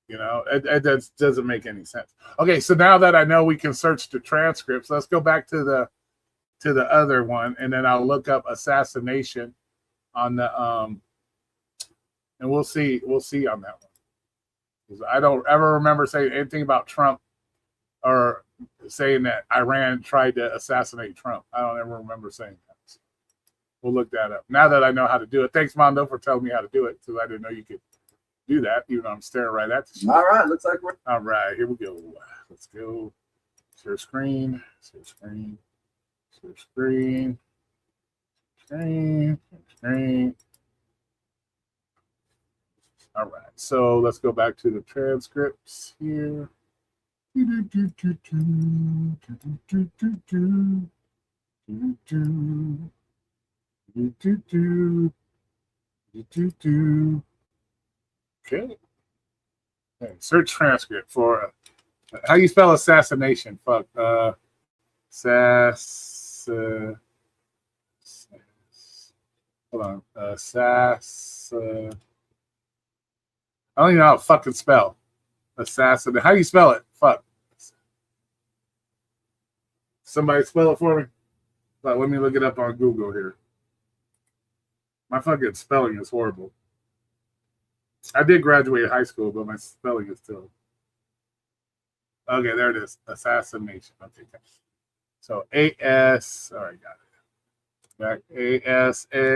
You know, it doesn't make any sense. Okay, so now that I know we can search the transcripts, let's go back to the other one, and then I'll look up assassination on the and we'll see on that one. Because I don't ever remember saying anything about Trump or saying that Iran tried to assassinate Trump. I don't ever remember saying that. So we'll look that up. Now that I know how to do it. Thanks, Mondo, for telling me how to do it, because I didn't know you could do that, even though I'm staring right at the screen. All right, looks like we're All right, here we go. Let's go. Share screen. Share screen. Share screen. Screen. Screen. All right, so let's go back to the transcripts here. Okay. Search transcript for how you spell assassination. Fuck. Hold on. I don't even know how to fucking spell assassin. How do you spell it? Fuck. Somebody spell it for me. But let me look it up on Google here. My fucking spelling is horrible. I did graduate high school, but my spelling is still. Okay, there it is. Assassination. Okay. So A-S. All right, got it. Back A-S-S-I-N-A-T-O-N.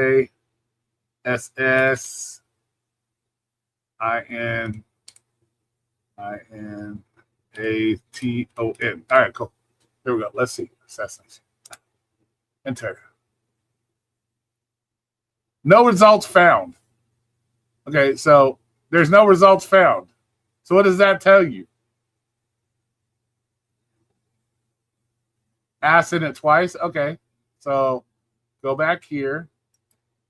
All right, cool. Here we go. Let's see. Assassination. Enter. No results found. Okay, so there's no results found. So what does that tell you? S in it twice? Okay. So go back here.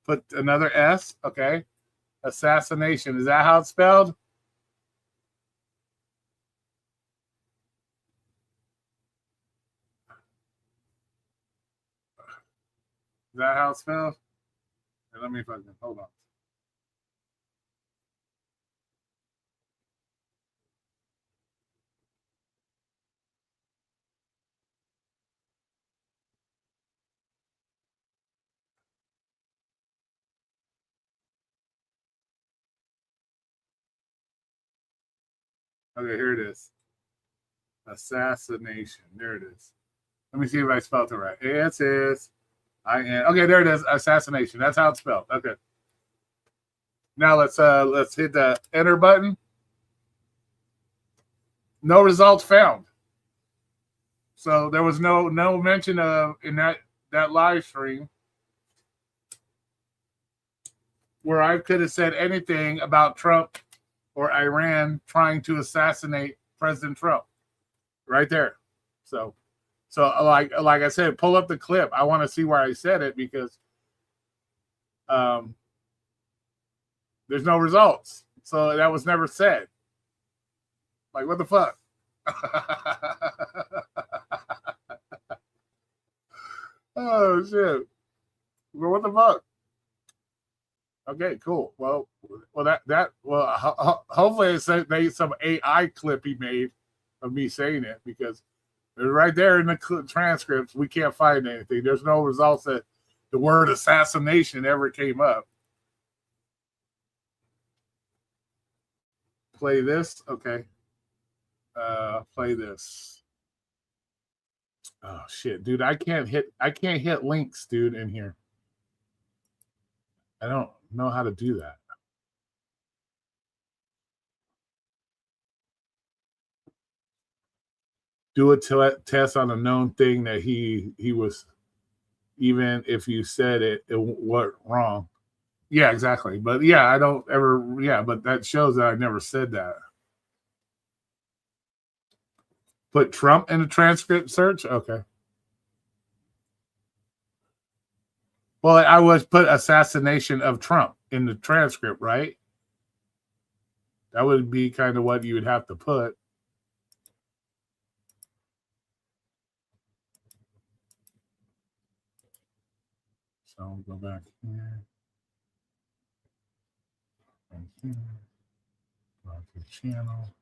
Put another S. Okay. Assassination. Is that how it's spelled? Is that how it's spelled? Hey, let me fucking hold on. Okay, here it is. Assassination. There it is. Let me see if I spelled it right. A-S-S-I-N. Okay, there it is. Assassination. That's how it's spelled. Okay. Now let's hit the enter button. No results found. So there was no mention of in that live stream where I could have said anything about Trump or Iran trying to assassinate President Trump. Right there. So like I said, pull up the clip. I want to see where I said it because there's no results. So that was never said. Like, what the fuck? Oh shit. Well, what the fuck? Okay, cool. Well, hopefully it's some AI clip he made of me saying it, because right there in the transcripts we can't find anything. There's no results that the word assassination ever came up. Play this, okay. Play this. Oh shit, dude! I can't hit links, dude, in here. I don't know how to do that. Do a test on a known thing that he was, even if you said it wasn't wrong. Yeah, exactly. But yeah, I don't ever. Yeah, but that shows that I never said that. Put Trump in the transcript search. Okay. Well, I was put assassination of Trump in the transcript, right? That would be kind of what you would have to put. So we'll go back here. Right here. Go to the channel.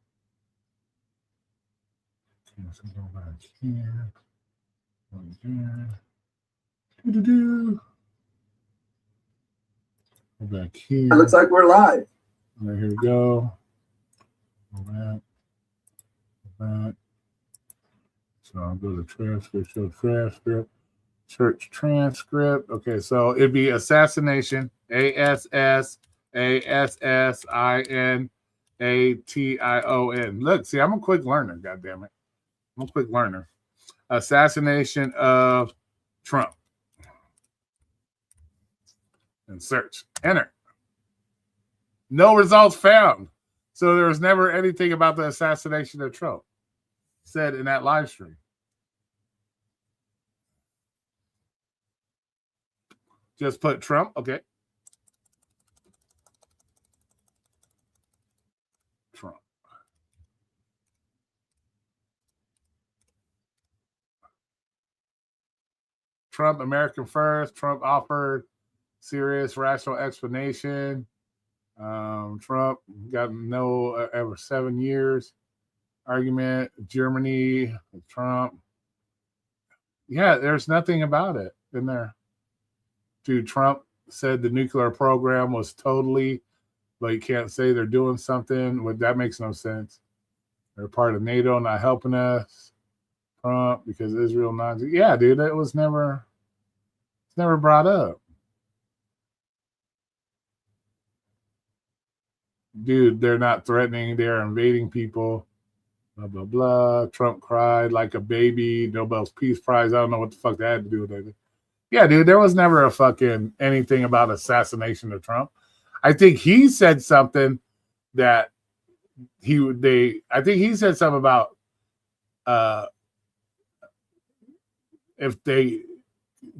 Okay, so go back here. Right there. Do-do-do. Go back here. It looks like we're live. Right, here we go. Go back. Go back. So I'll go to transcript, show transcript, search transcript. Okay, so it'd be assassination, ASSINATION. Look, see, I'm a quick learner, goddammit. I'm a quick learner. Assassination of Trump. And search. Enter. No results found. So there was never anything about the assassination of Trump said in that live stream. Just put Trump. Okay. Trump. Trump, American first. Trump offered serious rational explanation. Trump got no ever 7 years argument. Germany, Trump. Yeah, there's nothing about it in there. Dude, Trump said the nuclear program was totally, but you can't say they're doing something. Well, that makes no sense. They're part of NATO, not helping us. Trump, because Israel not. Yeah, dude, it was never brought up. Dude, they're not threatening. They're invading people. Blah, blah, blah. Trump cried like a baby. Nobel's Peace Prize. I don't know what the fuck that had to do with it. Yeah, dude, there was never a fucking anything about assassination of Trump. I think he said something that I think he said something about if they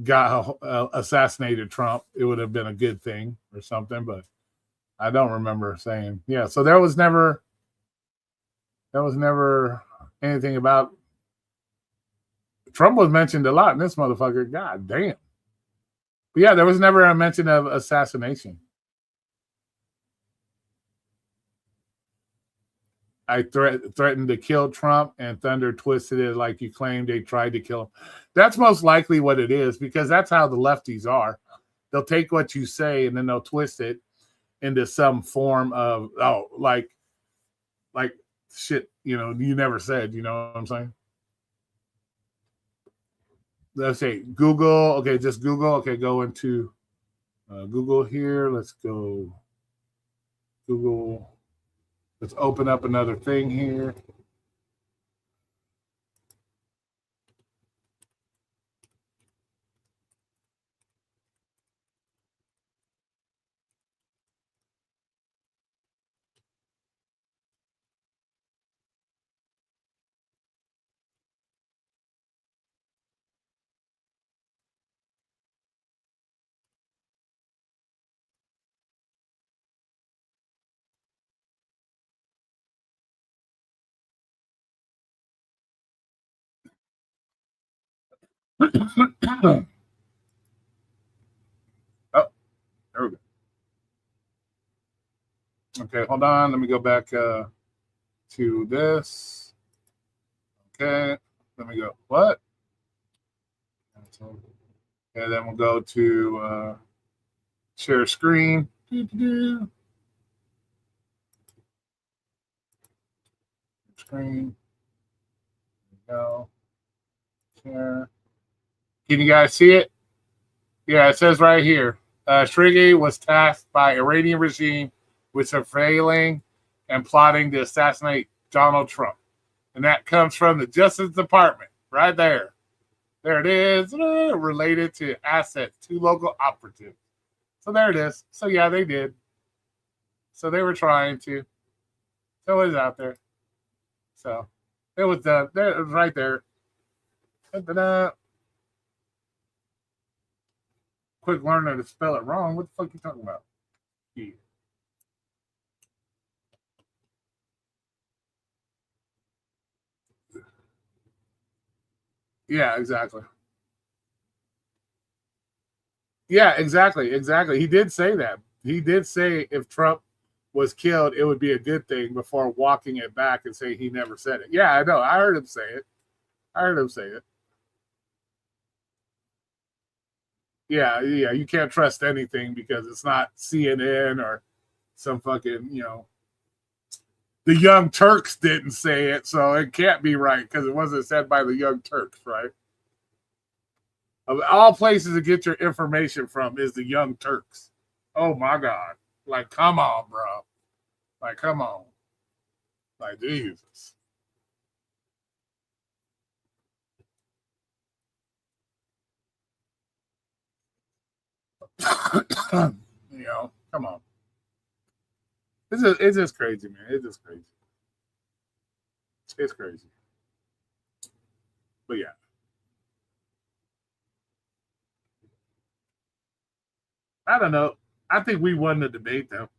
got assassinated Trump, it would have been a good thing or something, but I don't remember saying. Yeah, so there was never anything about Trump was mentioned a lot in this motherfucker. God damn. But yeah, there was never a mention of assassination. I threatened to kill Trump, and Thunder twisted it like you claimed they tried to kill him. That's most likely what it is, because that's how the lefties are. They'll take what you say and then they'll twist it into some form of, like shit, you never said, you know what I'm saying? Let's say Google. Okay, just Google. Okay, go into Google here. Let's go Google. Let's open up another thing here. Oh, there we go. Okay, hold on. Let me go back to this. Okay, let me go. What? Okay, then we'll go to share screen. Screen. There we go. Share. Can you guys see it? Yeah, it says right here. Shriggy was tasked by Iranian regime with surveilling and plotting to assassinate Donald Trump. And that comes from the Justice Department right there. There it is, related to assets to local operatives. So there it is. So yeah, they did. So they were trying to. So it was out there. So it was done. There, it was right there. Da-da-da. Quick learner to spell it wrong. What the fuck are you talking about? Yeah. Yeah, exactly. Yeah, exactly. He did say that. He did say if Trump was killed, it would be a good thing before walking it back and say he never said it. Yeah, I know. I heard him say it. Yeah. You can't trust anything because it's not CNN or some fucking, the Young Turks didn't say it, so it can't be right because it wasn't said by the Young Turks, right? Of all places to get your information from is the Young Turks. Oh my God. Like, come on, bro. Like, come on. Like, Jesus. Come on. It's just crazy, man. It's just crazy. It's crazy. But yeah. I don't know. I think we won the debate, though.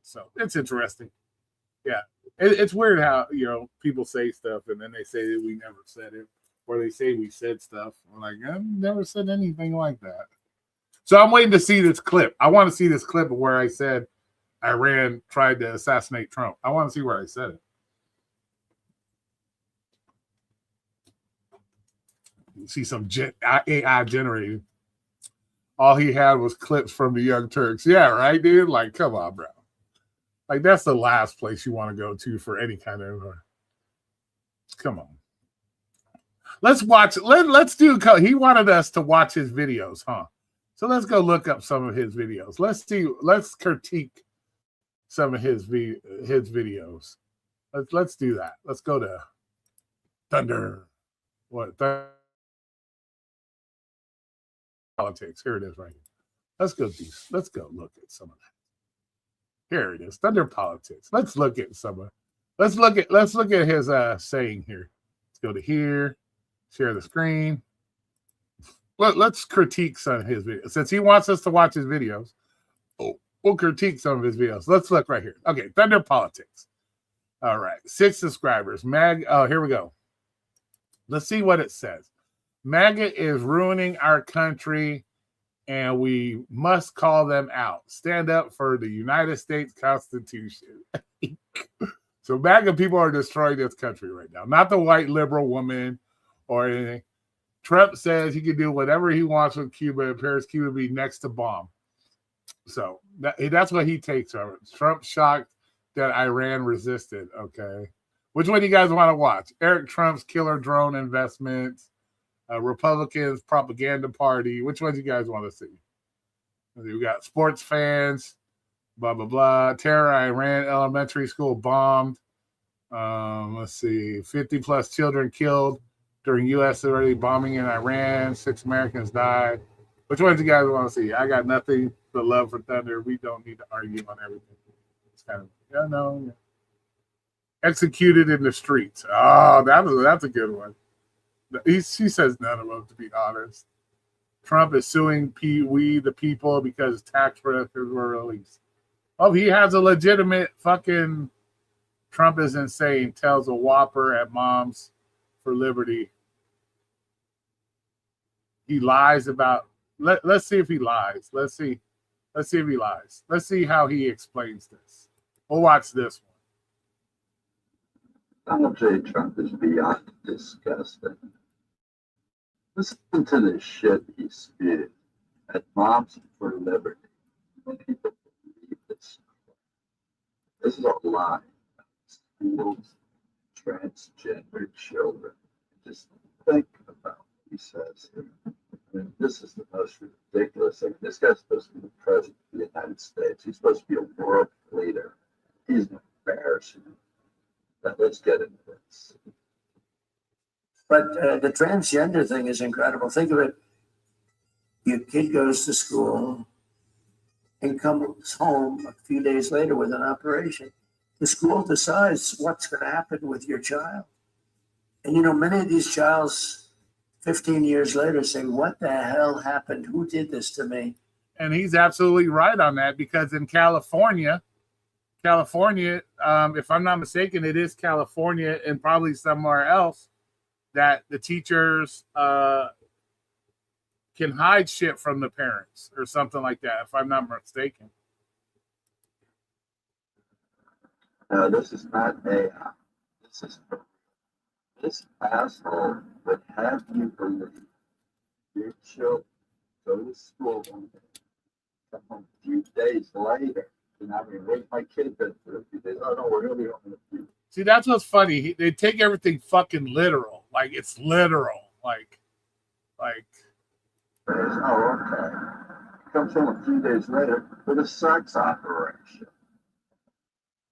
So it's interesting. Yeah. It's weird how, people say stuff and then they say that we never said it, or they say we said stuff. I'm like, I've never said anything like that. So I'm waiting to see this clip. I want to see this clip of where I said Iran tried to assassinate Trump. I want to see where I said it. You see some AI generated. All he had was clips from the Young Turks. Yeah, right, dude? Like, come on, bro. Like, that's the last place you want to go to for any kind of. Come on. Let's watch. Let's do. He wanted us to watch his videos, huh? So let's go look up some of his videos. Let's critique some of his videos. Let's do that. Let's go to Thunder. What? Politics. Here it is right here. Let's go look at some of that. Here it is. Thunder Politics. Let's look at some of. Let's look at his saying here. Let's go to here. Share the screen. Let's critique some of his videos. Since he wants us to watch his videos, we'll critique some of his videos. Let's look right here. Okay, Thunder Politics. All right, 6 subscribers. Here we go. Let's see what it says. MAGA is ruining our country, and we must call them out. Stand up for the United States Constitution. So MAGA people are destroying this country right now. Not the white liberal woman or anything. Trump says he can do whatever he wants with Cuba. It appears Cuba will be next to bomb. So that's what he takes from it. Trump shocked that Iran resisted. Okay. Which one do you guys want to watch? Eric Trump's killer drone investments, Republicans propaganda party. Which ones do you guys want to see? We got sports fans, blah, blah, blah. Terror, Iran elementary school bombed. Let's see. 50 plus children killed during U.S. early bombing in Iran. 6 Americans died. Which ones do you guys want to see? I got nothing but love for Thunder. We don't need to argue on everything. It's kind of, no. Executed in the streets. Oh, that's a good one. She says none of them, to be honest. Trump is suing we the people because tax records were released. Oh, he has a legitimate fucking Trump is insane, tells a whopper at Moms for Liberty. He lies about let's see if he lies. Let's see if he lies. Let's see how he explains this. We'll watch this one. Donald J. Trump is beyond disgusting. Listen to the shit he spewed at Moms for Liberty. When people believe this. This is a lie. Schools, transgender children. Just think about what he says here. I mean, this is the most ridiculous thing. This guy's supposed to be the president of the United States. He's supposed to be a world leader. He's an embarrassment. Now let's get into this. But the transgender thing is incredible. Think of it. Your kid goes to school and comes home a few days later with an operation. The school decides what's going to happen with your child. And, many of these childs 15 years later say, what the hell happened? Who did this to me? And he's absolutely right on that, because in California, California, if I'm not mistaken, it is California and probably somewhere else that the teachers can hide shit from the parents or something like that, if I'm not mistaken. No, this is not AI. This is this asshole would have you believe your children go to school one day, come home a few days later, and I mean, where's my kid been for a few days? Oh no, we're gonna be home in a few. See, that's what's funny. They take everything fucking literal. Like it's literal. Like days. Oh, okay. Comes home a few days later with a sex operation.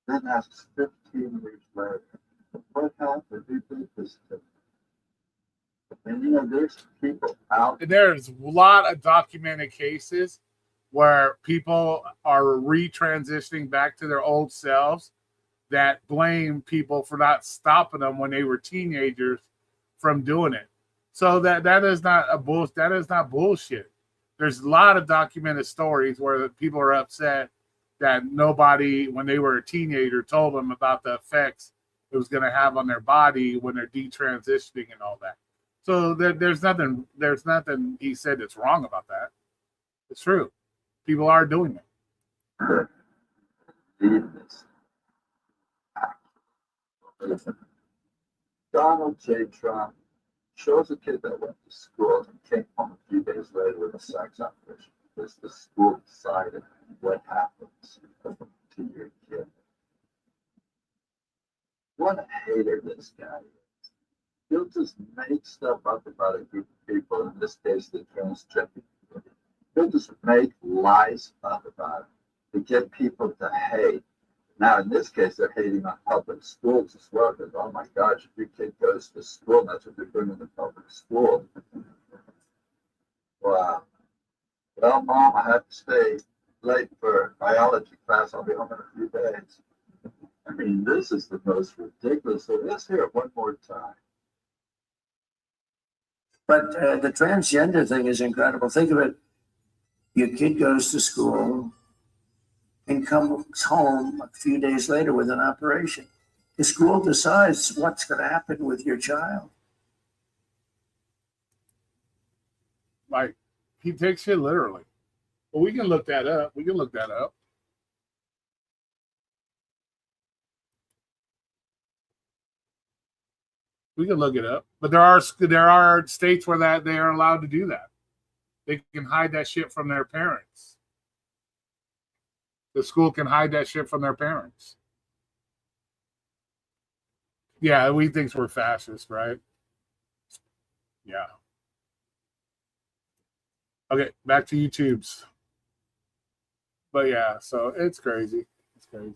Then asks 15 weeks later, what happened? Who did this to me? And you know, there's people out there's a lot of documented cases where people are retransitioning back to their old selves that blame people for not stopping them when they were teenagers from doing it. So that is not a bull. That is not bullshit. There's a lot of documented stories where people are upset that nobody, when they were a teenager, told them about the effects it was going to have on their body when they're detransitioning and all that. So there's nothing he said that's wrong about that. It's true. People are doing it. need this. Donald J. Trump shows a kid that went to school and came home a few days later with a sex operation because the school decided what happens to your kid. What a hater this guy is. He'll just make stuff up about a group of people, in this case, the transgender community. He'll just make lies up about it to get people to hate. Now, in this case, they're hating on public schools as well, because, oh my gosh, if your kid goes to school, that's what they're doing in the public school. Wow. Well, Mom, I have to stay late for biology class. I'll be home in a few days. I mean, this is the most ridiculous. So let's hear it one more time. But the transgender thing is incredible. Think of it. Your kid goes to school and comes home a few days later with an operation. The school decides what's going to happen with your child. Like he takes it literally. Well, we can look that up. We can look that up. We can look it up. But there are states where that they are allowed to do that. They can hide that shit from their parents. The school can hide that shit from their parents. Yeah, we think we're fascist, right? Yeah. Okay, back to YouTube's. But yeah, so it's crazy. It's crazy.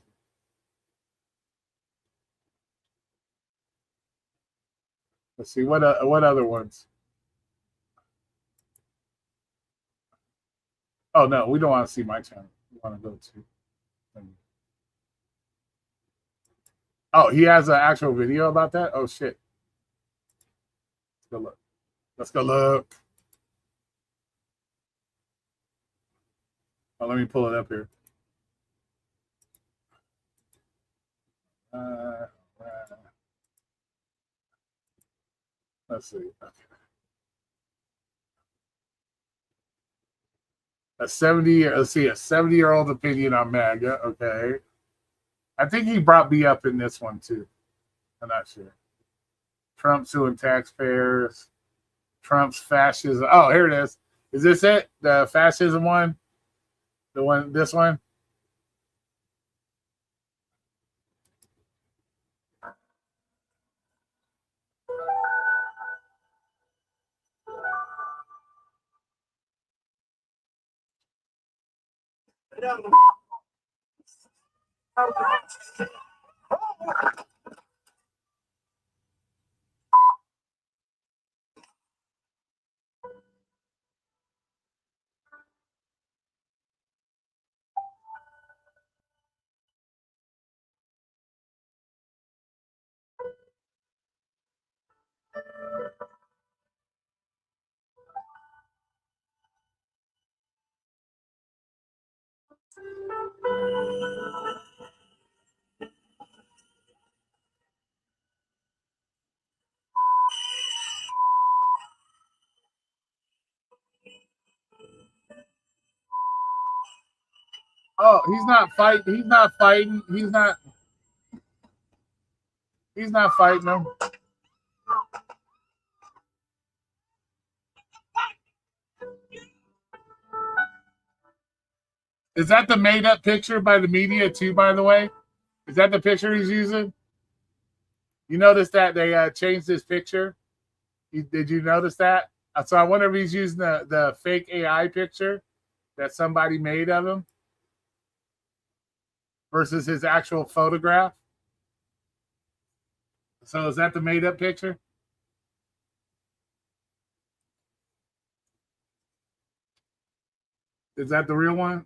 Let's see what other ones. Oh no, we don't want to see my channel. We want to go to. Oh, he has an actual video about that. Oh shit. Let's go look. Let's go look. Oh, let me pull it up here. Let's see. Okay. A 70-year-old opinion on MAGA. Okay. I think he brought me up in this one too. I'm not sure. Trump suing taxpayers. Trump's fascism. Oh, here it is. Is this it? The fascism one? The one, this one? Oh, he's not fighting. He's not fighting. He's not fighting them. Is that the made up picture by the media too, by the way? Is that the picture he's using? You notice that they changed his picture? Did you notice that? So I wonder if he's using the fake AI picture that somebody made of him versus his actual photograph. So is that the made up picture? Is that the real one?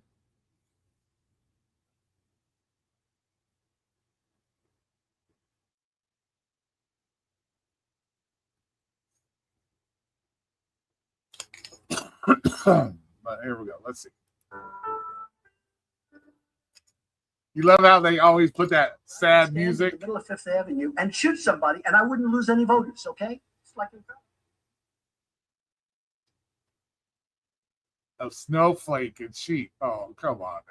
But here we go. Let's see. You love how they always put that sad stand in music. the middle of Fifth Avenue and shoot somebody, and I wouldn't lose any voters. Okay, it's like Of snowflake and sheep. Oh, come on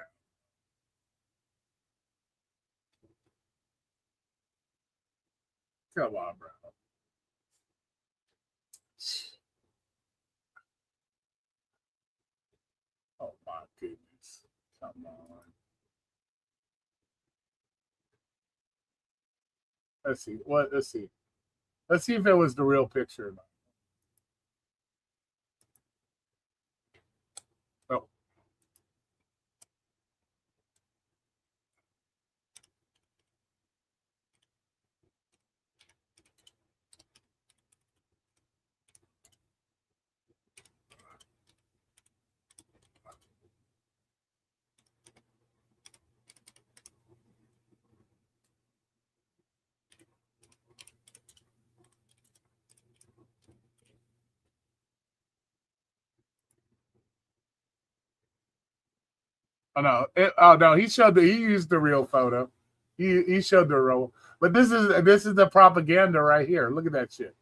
now. Come on, bro. Oh my goodness. Come on. Let's see. Let's see. Let's see if it was the real picture or not. Oh. Oh no! He used the real photo. He showed the real. But this is the propaganda right here. Look at that shit.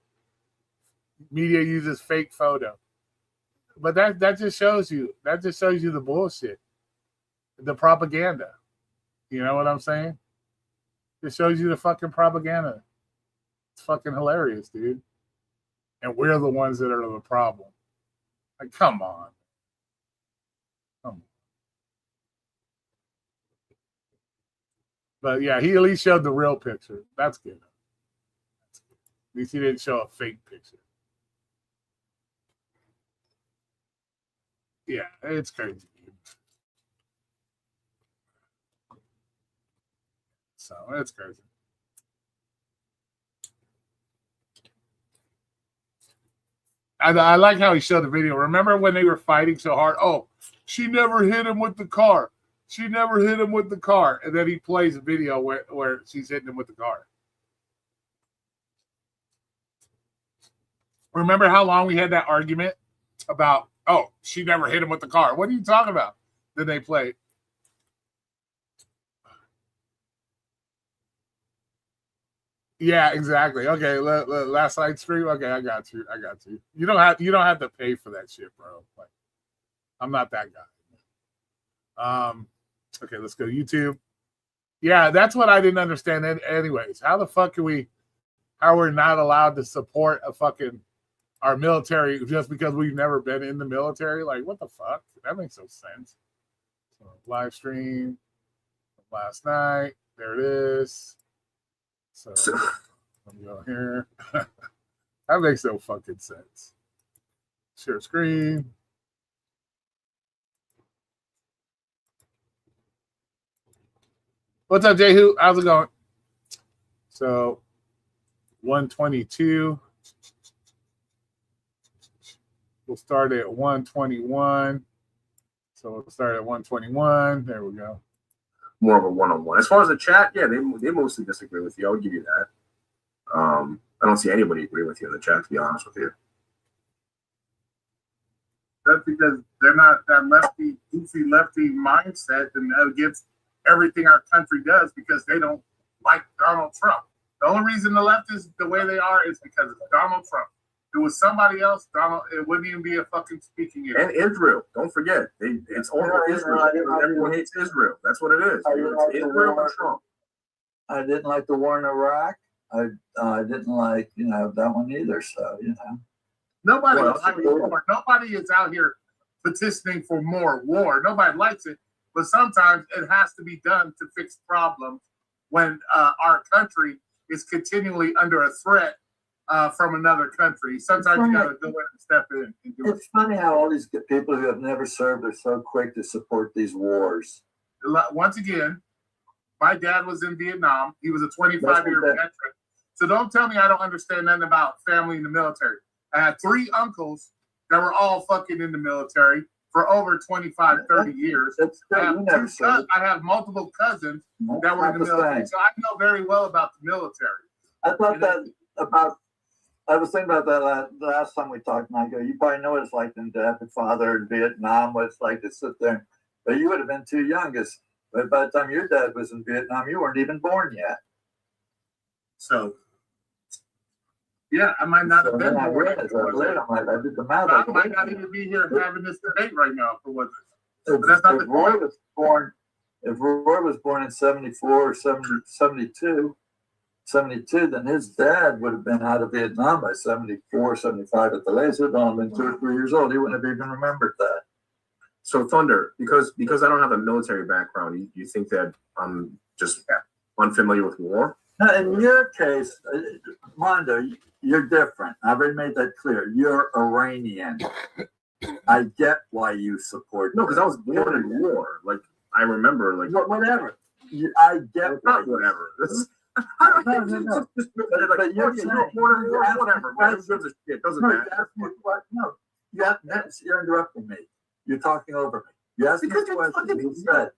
Media uses fake photo. But that just shows you the bullshit, the propaganda. You know what I'm saying? It shows you the fucking propaganda. It's fucking hilarious, dude. And we're the ones that are the problem. Like, come on. But yeah, he at least showed the real picture. That's good. At least he didn't show a fake picture. Yeah, it's crazy. So it's crazy. I like how he showed the video. Remember when they were fighting so hard? Oh, she never hit him with the car. She never hit him with the car. And then he plays a video where she's hitting him with the car. Remember how long we had that argument about, oh, she never hit him with the car. What are you talking about? Then they played. Yeah, exactly. Okay, last night stream. Okay, I got you. You don't have to pay for that shit, bro. Like, I'm not that guy. Okay, let's go to YouTube. Yeah, that's what I didn't understand. Anyways, how the fuck can how we're not allowed to support our military just because we've never been in the military? Like, what the fuck? That makes no sense. So, live stream last night. There it is. So let me go here. That makes no fucking sense. Share screen. What's up, Jehu? How's it going? So 122. We'll start at 121. So we'll start at 121. There we go. More of a one-on-one. As far as the chat, yeah, they mostly disagree with you. I'll give you that. I don't see anybody agree with you in the chat, to be honest with you. That's because they're not that goofy lefty mindset and against everything our country does because they don't like Donald Trump. The only reason the left is the way they are is because of Donald Trump. it was somebody else, Donald, it wouldn't even be a fucking speaking And area. Israel. Don't forget. It's all Yeah, Israel. yeah. Everyone hates Israel. That's what it is. I didn't like It's the Israel war. and Trump. I didn't like the war in Iraq. I didn't like, that one either. So, Nobody Well, likes war. Nobody is out here petitioning for more war. Nobody likes it, but sometimes it has to be done to fix problems when our country is continually under a threat from another country. Sometimes you got to go in and step in and do it. it's funny how all these people who have never served are so quick to support these wars. Once again, my dad was in Vietnam. He was a 25-year That's veteran. So don't tell me I don't understand nothing about family in the military. I had 3 uncles that were all fucking in the military for over 25, 30 years. That's I true. have, You never served. I have multiple cousins That's that were in not the the military. same. So I know very well about the military. I thought that about. I was thinking about that last time we talked, and I go, you probably know what it's like to have a father in Vietnam, what it's like to sit there. But you would have been too young, because by the time your dad was in Vietnam, you weren't even born yet. So, yeah, I might not have So been then I born. realized, I did the math. I might not even be here having this debate right now for what. If, But that's not the Roy point. was born, if Roy was born in 74 or 72, then his dad would have been out of Vietnam by 74, 75 at the latest. He'd only been 2 or 3 years old. He wouldn't have even remembered that. So Thunder, because I don't have a military background, you think that I'm just unfamiliar with war? Now, in your case, Mondo, you're different. I've already made that clear. You're Iranian. I get why you support. No, because I was born in war. Like I remember, like whatever. I get not why. whatever. I don't No. just But you're saying- born in war, you're whatever. Man, who gives a shit? Doesn't No, matter. you're interrupting me. You're talking over me. You asked me Because a you're question. fucking- You said,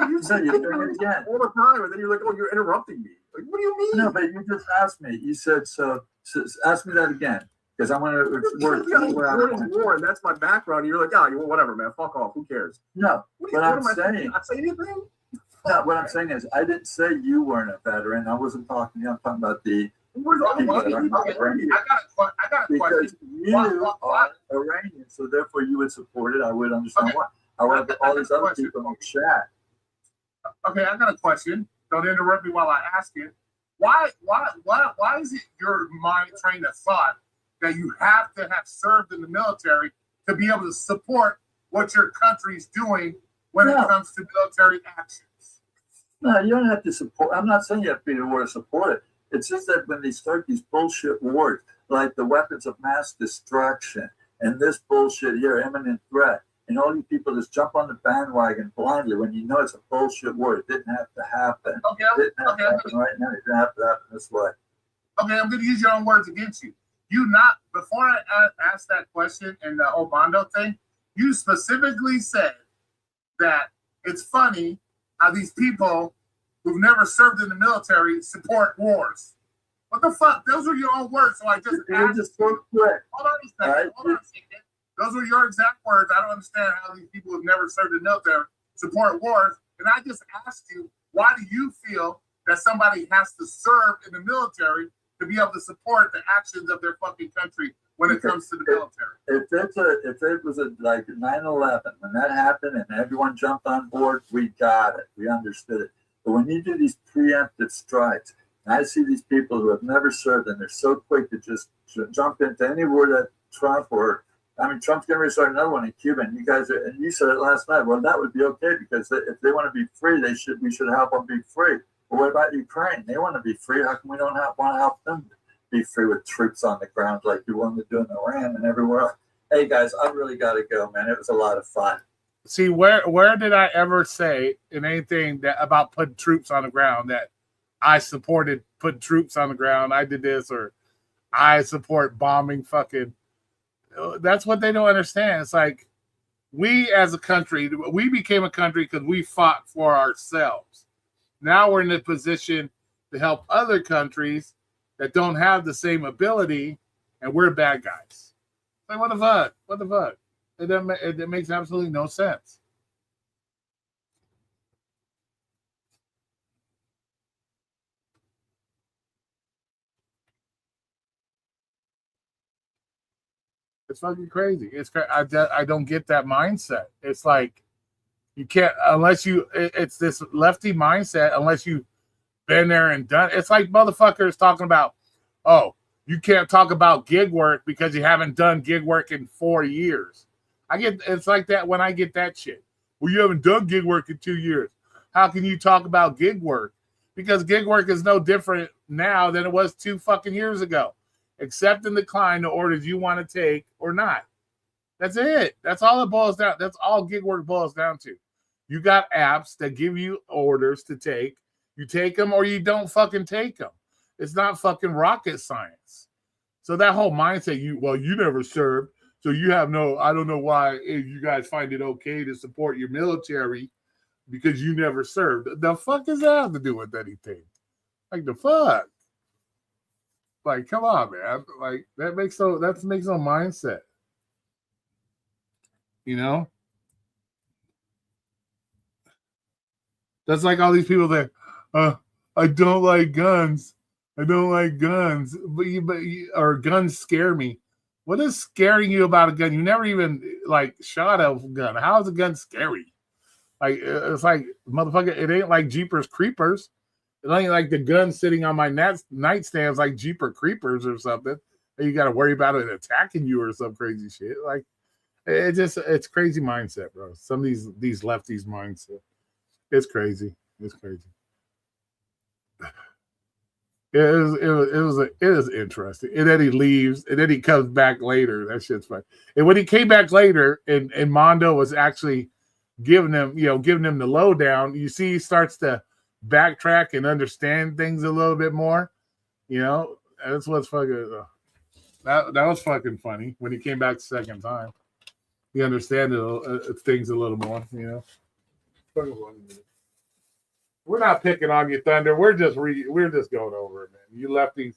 You said you're doing it again. all the time, and then you're like, "Oh, you're interrupting me." Like, what do you mean? No, but you just asked me. You said, so ask me that again. Because I want to work Because I was where born I'm in war, and that's my background. And you're like, "Ah, whatever, man. Fuck off. Who cares?" No, What What I'm am I saying- I say anything? no, what I'm saying is, I didn't say you weren't a veteran. I wasn't talking to you. I'm talking about the Okay, I got a because question. you Why- are Iranian, so therefore you would support it. I would understand Okay. why. However, all these other Question. people in the chat. Okay, I got a question. Don't interrupt me while I ask it. Why is it your mind train of thought that you have to have served in the military to be able to support what your country's doing when it No. comes to military actions? No, you don't have to support. I'm not saying you have to be the war to support it. It's just that when they start these bullshit wars, like the weapons of mass destruction and this bullshit here, imminent threat, and all you people just jump on the bandwagon blindly when you know it's a bullshit war. It didn't have to happen. Okay, It didn't have to okay, happen right now. It didn't have to happen this way. okay, I'm going to use your own words against you. Before I asked that question in the Obando thing, you specifically said that it's funny how these people who've never served in the military support wars. What the fuck? Those are your own words. So I just You're asked. just so quick. Hold on a second. Alright. Hold on a second. Those were your exact words. I don't understand how these people who've never served in the military support wars. And I just asked you, why do you feel that somebody has to serve in the military to be able to support the actions of their fucking country when it comes to the military? If it was like 9/11, when that happened and everyone jumped on board, we got it. We understood it. But when you do these preemptive strikes, and I see these people who have never served and they're so quick to just jump into any war that Trump's getting ready to start another one in Cuba, and you said it last night. Well, that would be okay because if they want to be free, we should help them be free. But what about Ukraine? They want to be free. How come we don't want to help them be free with troops on the ground like you want to do in Iran and everywhere else? Hey guys, I really got to go, man. It was a lot of fun. See, where did I ever say in anything that about putting troops on the ground that I supported putting troops on the ground? I did this, or I support bombing fucking. That's what they don't understand. It's like we as a country, we became a country because we fought for ourselves. Now we're in a position to help other countries that don't have the same ability, and we're bad guys. Like, what the fuck? What the fuck? It makes absolutely no sense. It's fucking crazy. I don't get that mindset. It's like you can't unless you. It's this lefty mindset unless you've been there and done. It's like motherfuckers talking about, oh, you can't talk about gig work because you haven't done gig work in 4 years. It's like that when I get that shit. Well, you haven't done gig work in 2 years. How can you talk about gig work? Because gig work is no different now than it was 2 fucking years ago. Accept and decline the orders you want to take or not. That's it. That's all it boils down. That's all gig work boils down to. You got apps that give you orders to take. You take them or you don't fucking take them. It's not fucking rocket science. So that whole mindset, you never served, so you have I don't know why you guys find it okay to support your military because you never served. The fuck does that have to do with anything? Like the fuck? Like, come on, man. Like that makes no mindset. You know? That's like all these people that I don't like guns. I don't like guns. Or guns scare me. What is scaring you about a gun? You never even like shot a gun. How is a gun scary? Like it's like motherfucker, it ain't like Jeepers Creepers. It ain't like the gun sitting on my nightstand like Jeepers Creepers or something. And you got to worry about it attacking you or some crazy shit. Like it's crazy mindset, bro. Some of these lefties mindset. It's crazy. It's crazy. It is interesting. And then he leaves, and then he comes back later. That shit's fun. And when he came back later, and Mondo was actually giving him the lowdown, you see he starts to backtrack and understand things a little bit more. You know, that's what's fucking that was fucking funny when he came back the second time. He understood things a little more, you know. We're not picking on you, Thunder. We're just going over it, man. You lefties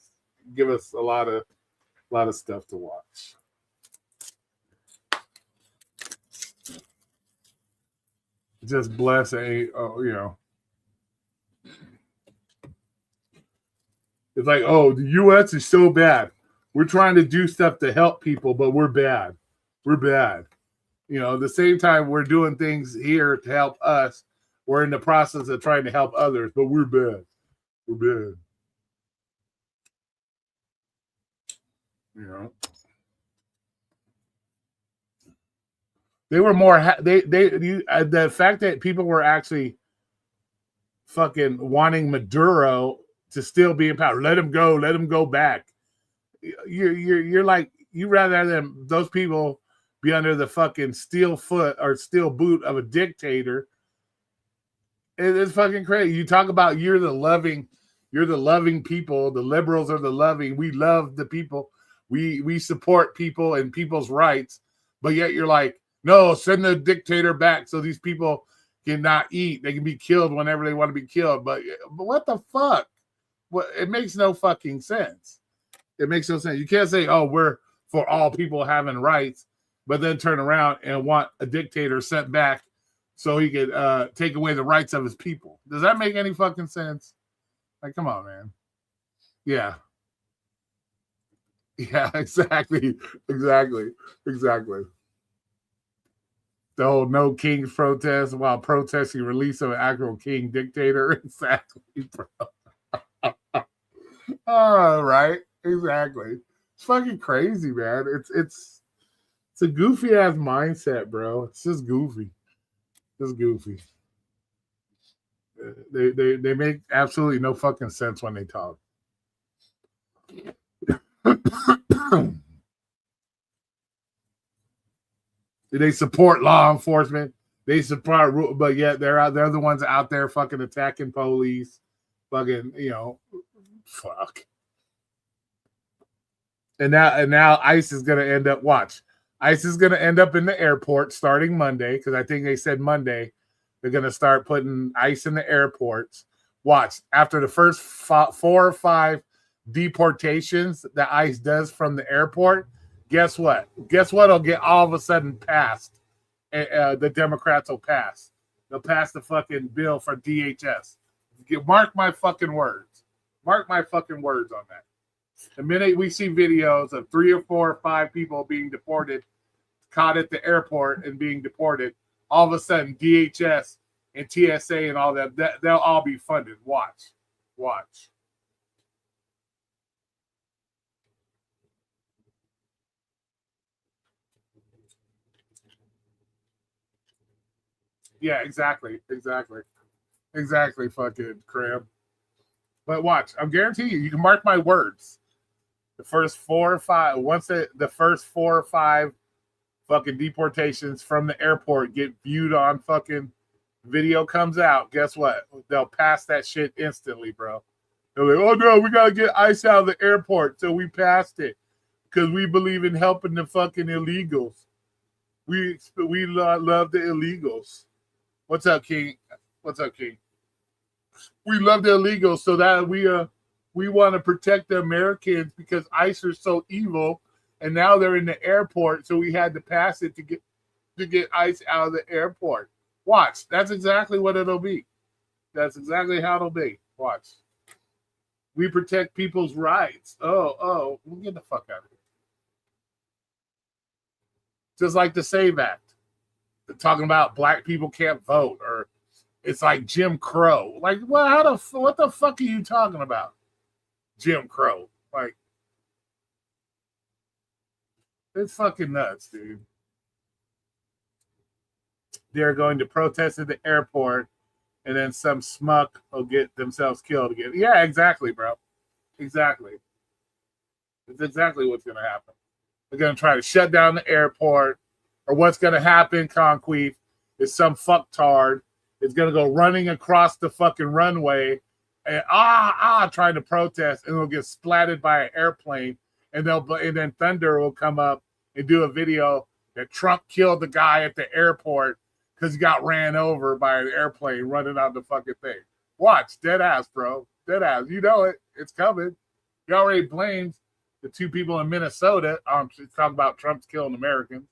give us a lot of stuff to watch. Just bless you know. It's like, oh, the U.S. is so bad. We're trying to do stuff to help people, but we're bad. We're bad. You know, at the same time, we're doing things here to help us. We're in the process of trying to help others, but we're bad. We're bad. You know, they were more. The fact that people were actually fucking wanting Maduro to still be in power. Let him go. Let him go back. You're like, you rather than those people be under the fucking steel foot or steel boot of a dictator. It's fucking crazy. You talk about you're the loving people. The liberals are the loving. We love the people. We support people and people's rights. But yet you're like, no, send the dictator back so these people cannot eat. They can be killed whenever they want to be killed. But what the fuck? It makes no fucking sense. It makes no sense. You can't say, oh, we're for all people having rights, but then turn around and want a dictator sent back so he could take away the rights of his people. Does that make any fucking sense? Like, come on, man. Yeah. Yeah, exactly. The whole no kings protest while protesting release of an actual king dictator. Exactly, bro. All right. Exactly. It's fucking crazy, man. It's a goofy ass mindset, bro. It's just goofy. Just goofy. They make absolutely no fucking sense when they talk. They support law enforcement. They support, but yet they're the ones out there fucking attacking police. Fucking, you know, fuck. And now ICE is gonna end up. Watch, ICE is gonna end up in the airport starting Monday because I think they said Monday they're gonna start putting ICE in the airports. Watch, after the first 4 or 5 deportations that ICE does from the airport, guess what? Guess what'll get all of a sudden passed? The Democrats will pass. They'll pass the fucking bill for DHS. Mark my fucking words. Mark my fucking words on that. The minute we see videos of 3 or 4 or 5 people being deported, caught at the airport and being deported, all of a sudden DHS and TSA and all that, they'll all be funded. Watch. Yeah, exactly, fucking crib. But watch, I'm guaranteeing you can mark my words. The first 4 or 5, once the first 4 or 5 fucking deportations from the airport get viewed on fucking video comes out, guess what? They'll pass that shit instantly, bro. They're like, oh no, we gotta get ICE out of the airport. So we passed it because we believe in helping the fucking illegals. We love the illegals. What's up, King? We love the illegals so that we want to protect the Americans because ICE are so evil, and now they're in the airport, so we had to pass it to get ICE out of the airport. Watch. That's exactly what it'll be. That's exactly how it'll be. Watch. We protect people's rights. Oh, we'll get the fuck out of here. Just like the SAVE Act. They're talking about black people can't vote, or it's like Jim Crow. Like, well, what the fuck are you talking about? Jim Crow. Like, it's fucking nuts, dude. They're going to protest at the airport, and then some schmuck will get themselves killed again. Yeah, exactly, bro. Exactly. It's exactly what's going to happen. They're going to try to shut down the airport, or what's going to happen, Conqueef, is some fucktard is going to go running across the fucking runway and trying to protest, and it'll get splatted by an airplane, and then Thunder will come up and do a video that Trump killed the guy at the airport because he got ran over by an airplane running out the fucking thing. Watch, dead ass, bro. Dead ass. You know it. It's coming. He already blamed the 2 people in Minnesota. She's talking about Trump's killing Americans.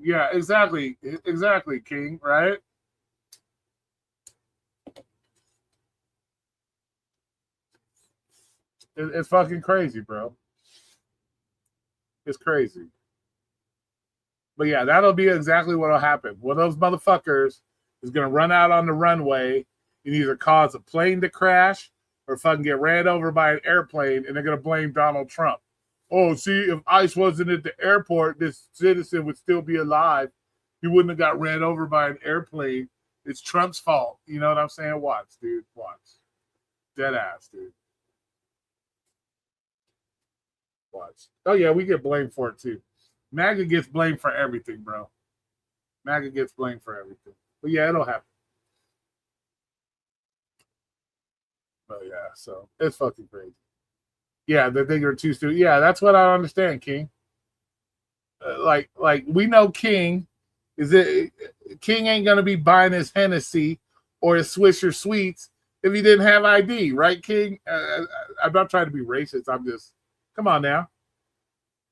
Yeah, exactly, King, right? It's fucking crazy, bro. It's crazy. But yeah, that'll be exactly what'll happen. One of those motherfuckers is gonna run out on the runway and either cause a plane to crash or fucking get ran over by an airplane, and they're gonna blame Donald Trump. Oh, see, if ICE wasn't at the airport, this citizen would still be alive. He wouldn't have got ran over by an airplane. It's Trump's fault. You know what I'm saying? Watch, dude. Watch. Dead ass, dude. Watch. Oh, yeah, we get blamed for it, too. MAGA gets blamed for everything, bro. MAGA gets blamed for everything. But, yeah, it'll happen. But, yeah, so it's fucking crazy. Yeah, they think they're too stupid. Yeah, that's what I understand, King. Like we know King ain't gonna be buying his Hennessy or his Swisher Sweets if he didn't have ID, right, King? I'm not trying to be racist. I'm just, come on now.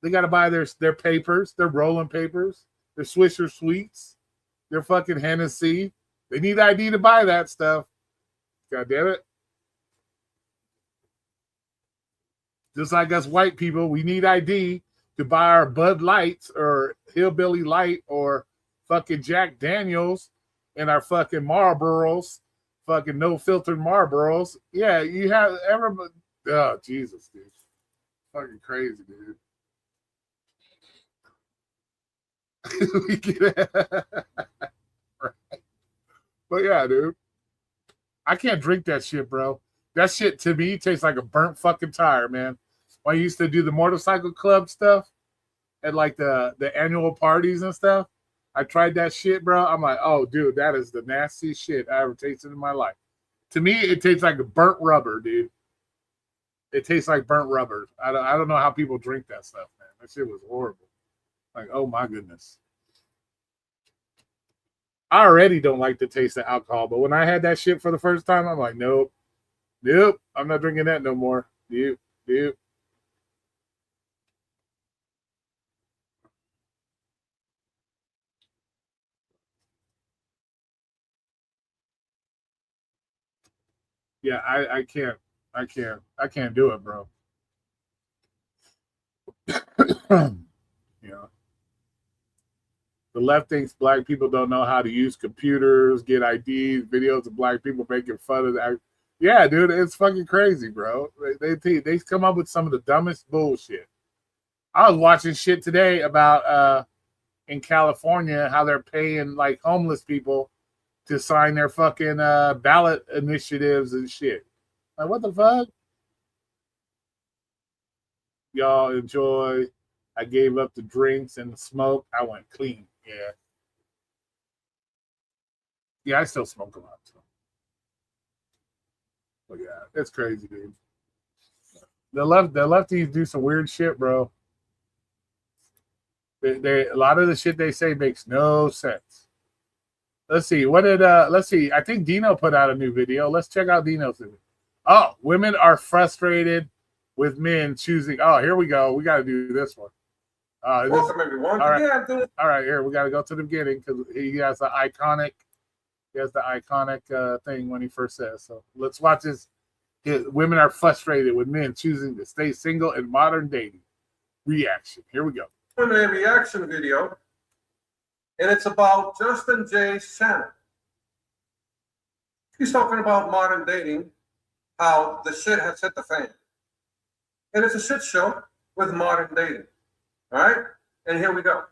They got to buy their papers, their rolling papers, their Swisher Sweets, their fucking Hennessy. They need ID to buy that stuff. God damn it. Just like us white people, we need ID to buy our Bud Lights or Hillbilly Light or fucking Jack Daniels and our fucking Marlboros, fucking no-filtered Marlboros. Yeah, you have everybody. Oh, Jesus, dude. Fucking crazy, dude. We get it. Right. But yeah, dude. I can't drink that shit, bro. That shit to me tastes like a burnt fucking tire, man. When I used to do the motorcycle club stuff at like the annual parties and stuff, I tried that shit, bro. I'm like, oh, dude, that is the nastiest shit I ever tasted in my life. To me, it tastes like a burnt rubber, dude. It tastes like burnt rubber. I don't know how people drink that stuff, man. That shit was horrible. Like, oh my goodness. I already don't like the taste of alcohol, but when I had that shit for the first time, I'm like, nope, I'm not drinking that no more. Nope. Yeah, I can't do it, bro. You know, the left thinks black people don't know how to use computers, get IDs, videos of black people making fun of that. Yeah, dude, it's fucking crazy, bro. They come up with some of the dumbest bullshit. I was watching shit today about in California how they're paying like homeless people to sign their fucking ballot initiatives and shit. Like, what the fuck? Y'all enjoy. I gave up the drinks and the smoke. I went clean. Yeah. Yeah, I still smoke a lot. So. But yeah, it's crazy, dude. The lefties do some weird shit, bro. They a lot of the shit they say makes no sense. Let's see. Let's see. I think Dino put out a new video. Let's check out Dino's video. Oh, women are frustrated with men choosing. Oh, here we go. We got to do this one. Welcome everyone. All right, here we got to go to the beginning because he has the iconic. He has the iconic thing when he first says. So let's watch this. Women are frustrated with men choosing to stay single in modern dating. Reaction. Here we go. A reaction video, and it's about Justin Jay's channel. He's talking about modern dating, how the shit has hit the fan. And it's a shit show with modern dating. All right? And here we go.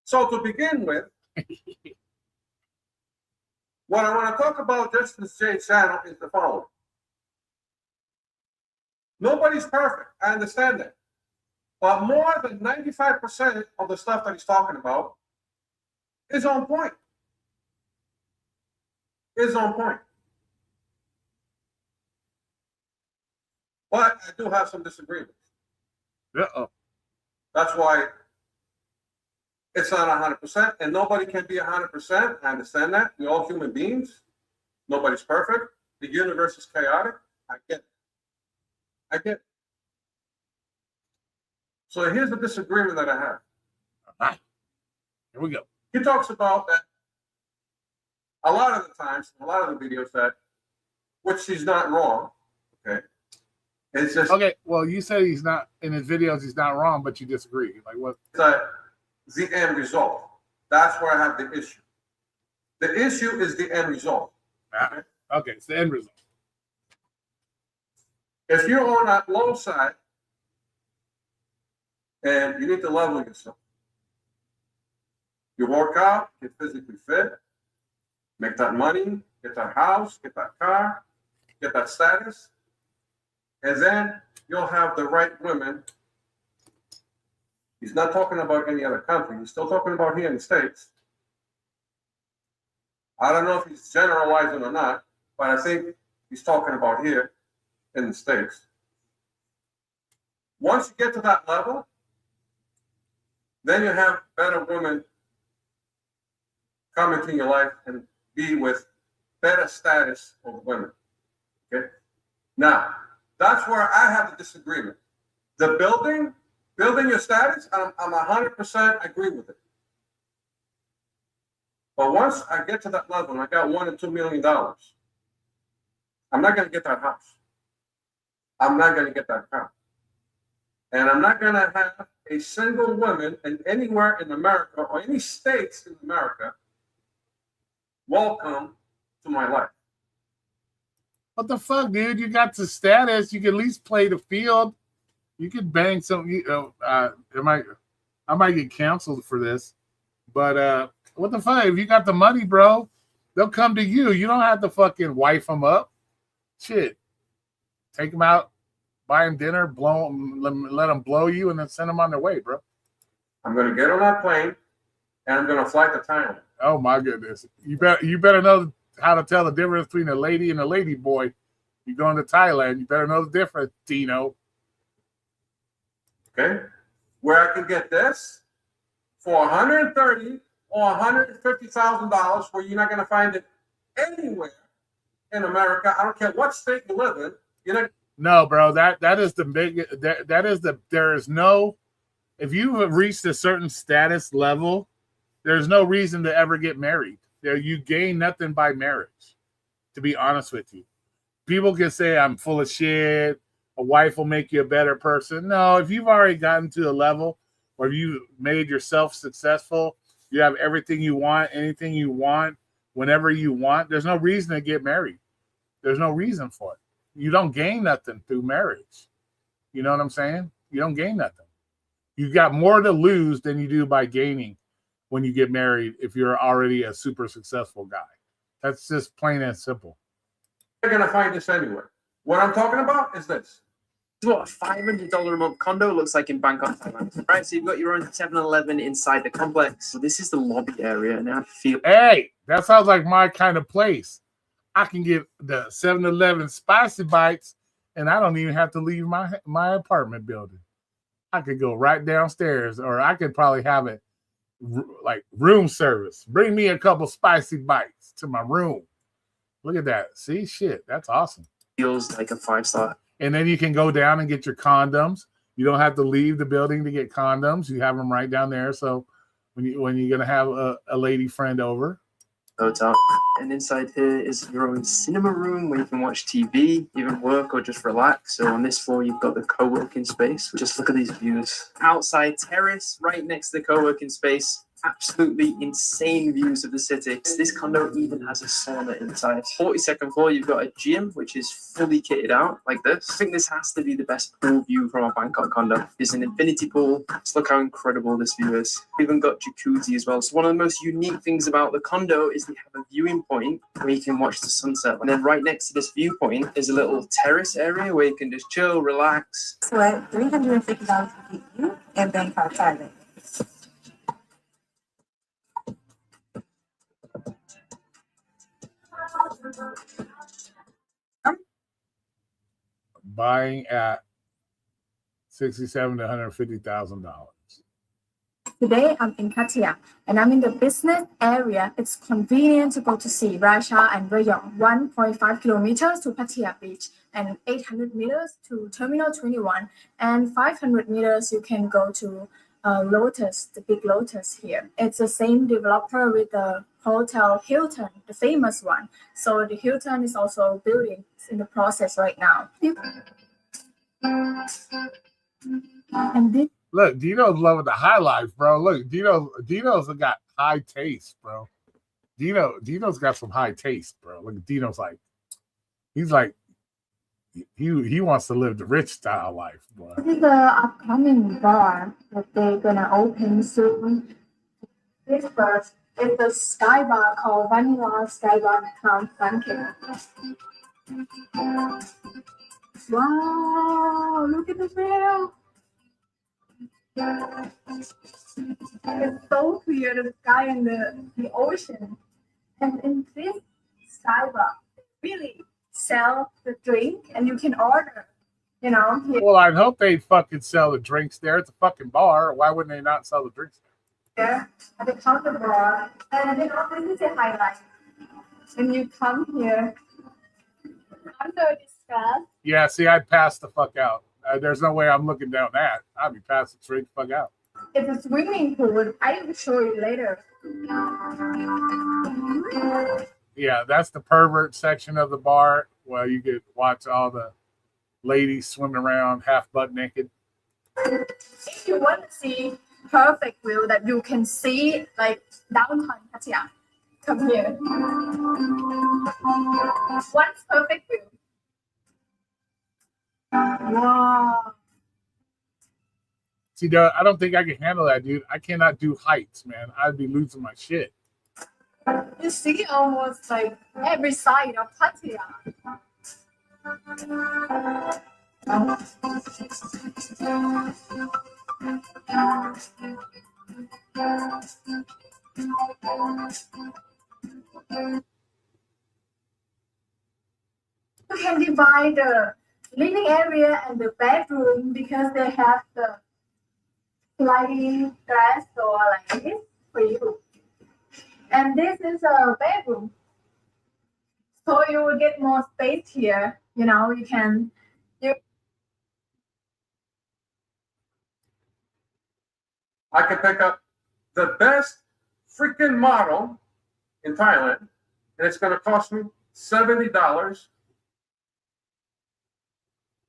So to begin with, what I want to talk about Justin Jay's channel is the following. Nobody's perfect. I understand that. But more than 95% of the stuff that he's talking about is on point. Is on point. But I do have some disagreements. Uh-oh. That's why it's not 100%, and nobody can be 100%. I understand that. We're all human beings. Nobody's perfect. The universe is chaotic. I get it. I get it. So here's the disagreement that I have. All right. Here we go. He talks about that a lot of the times, a lot of the videos that, which he's not wrong, okay? It's just okay. Well, you say he's not in his videos. He's not wrong, but you disagree. Like what? that the end result. That's where I have the issue. The issue is the end result. Ah, okay, it's the end result. If you're on that low side and you need to level yourself, you work out, get physically fit, make that money, get that house, get that car, get that status, and then you'll have the right women. He's not talking about any other country. He's still talking about here in the States. I don't know if he's generalizing or not, but I think he's talking about here in the States. Once you get to that level, then you have better women come into your life and be with better status of women. Okay? Now, that's where I have the disagreement. The building your status, I'm 100% agree with it. But once I get to that level and I got $1 and $2 million, I'm not going to get that house. I'm not going to get that car. And I'm not going to have a single woman in anywhere in America or any states in America welcome to my life. What the fuck, dude? You got the status. You can at least play the field. You could bang some. I might get canceled for this, but what the fuck? If you got the money, bro, they'll come to you. You don't have to fucking wife them up. Shit, take them out, buy them dinner, let them blow you, and then send them on their way, bro. I'm gonna get on that plane, and I'm gonna fly to Thailand. Oh my goodness! You better know how to tell the difference between a lady and a lady boy. You're going to Thailand. You better know the difference, Dino. Okay, where I can get this for $130,000 or $150,000, where you're not going to find it anywhere in America. I don't care what state you live in. No, bro. That is the big. That is the. There is no. If you have reached a certain status level, there's no reason to ever get married. There, you gain nothing by marriage. To be honest with you, people can say I'm full of shit. A wife will make you a better person. No, if you've already gotten to a level where you made yourself successful, you have everything you want, anything you want, whenever you want. There's no reason to get married. There's no reason for it. You don't gain nothing through marriage. You know what I'm saying? You don't gain nothing. You got more to lose than you do by gaining when you get married if you're already a super successful guy. That's just plain and simple. You're gonna find this anywhere. What I'm talking about is this. This is what a $500 a month condo looks like in Bangkok, Thailand. Right, so you've got your own 7-Eleven inside the complex. So this is the lobby area, and I feel. Hey, that sounds like my kind of place. I can get the 7-Eleven spicy bites, and I don't even have to leave my apartment building. I could go right downstairs, or I could probably have it like room service. Bring me a couple spicy bites to my room. Look at that. See, shit, that's awesome. Feels like a 5-star. And then you can go down and get your condoms. You don't have to leave the building to get condoms. You have them right down there. So when you're gonna have a lady friend over. Hotel. And inside here is your own cinema room where you can watch TV, even work or just relax. So on this floor, you've got the co-working space. Just look at these views. Outside terrace, right next to the co-working space. Absolutely insane views of the city. This condo even has a sauna inside. 42nd floor, you've got a gym, which is fully kitted out like this. I think this has to be the best pool view from a Bangkok condo. There's an infinity pool. Just look how incredible this view is. We've even got jacuzzi as well. So one of the most unique things about the condo is they have a viewing point where you can watch the sunset. And then right next to this viewpoint is a little terrace area where you can just chill, relax. So at $350 a view in Bangkok, Thailand. Buying at $67,000 to $150,000. Today I'm in Pattaya and I'm in the business area. It's convenient to go to see Raja and Rayong, 1.5 kilometers to Pattaya Beach and 800 meters to Terminal 21 and 500 meters you can go to Lotus, the big Lotus here. It's the same developer with the Hotel Hilton, the famous one. So the Hilton is also building. It's in the process right now. And this Look, Dino's loving the high life, bro. Look, Dino's got high taste, bro. Dino's got some high taste, bro. Look, Dino's like, he's like, he wants to live the rich style life, bro. is the upcoming bar that they're gonna open soon. This first is the Sky Bar called Vanilla Sky Bar Crown Sunken. Wow, look at the view. It's so clear, the sky and the ocean. And in this Sky Bar, really sell the drink and you can order, you know. Well, I'd hope they fucking sell the drinks there. It's a fucking bar. Why wouldn't they not sell the drinks Here at the counter bar. And then also this is a highlight. When you come here, under this grass, Yeah, see, I'd pass the fuck out. There's no way I'm looking down that. I'd be passing straight the fuck out. it's a swimming pool. I will show you later. Yeah, that's the pervert section of the bar where you could watch all the ladies swimming around half butt naked. If you want to see perfect view that you can see like downtown Pattaya, come here. What's perfect view? Wow. See, dude, I don't think I can handle that, dude. I cannot do heights, man. I'd be losing my shit. You see almost like every side of Pattaya. You can divide the living area and the bedroom because they have the sliding glass door like this for you. And this is a bedroom. So you will get more space here. You know, you can I can pick up the best freaking model in Thailand, and it's going to cost me $70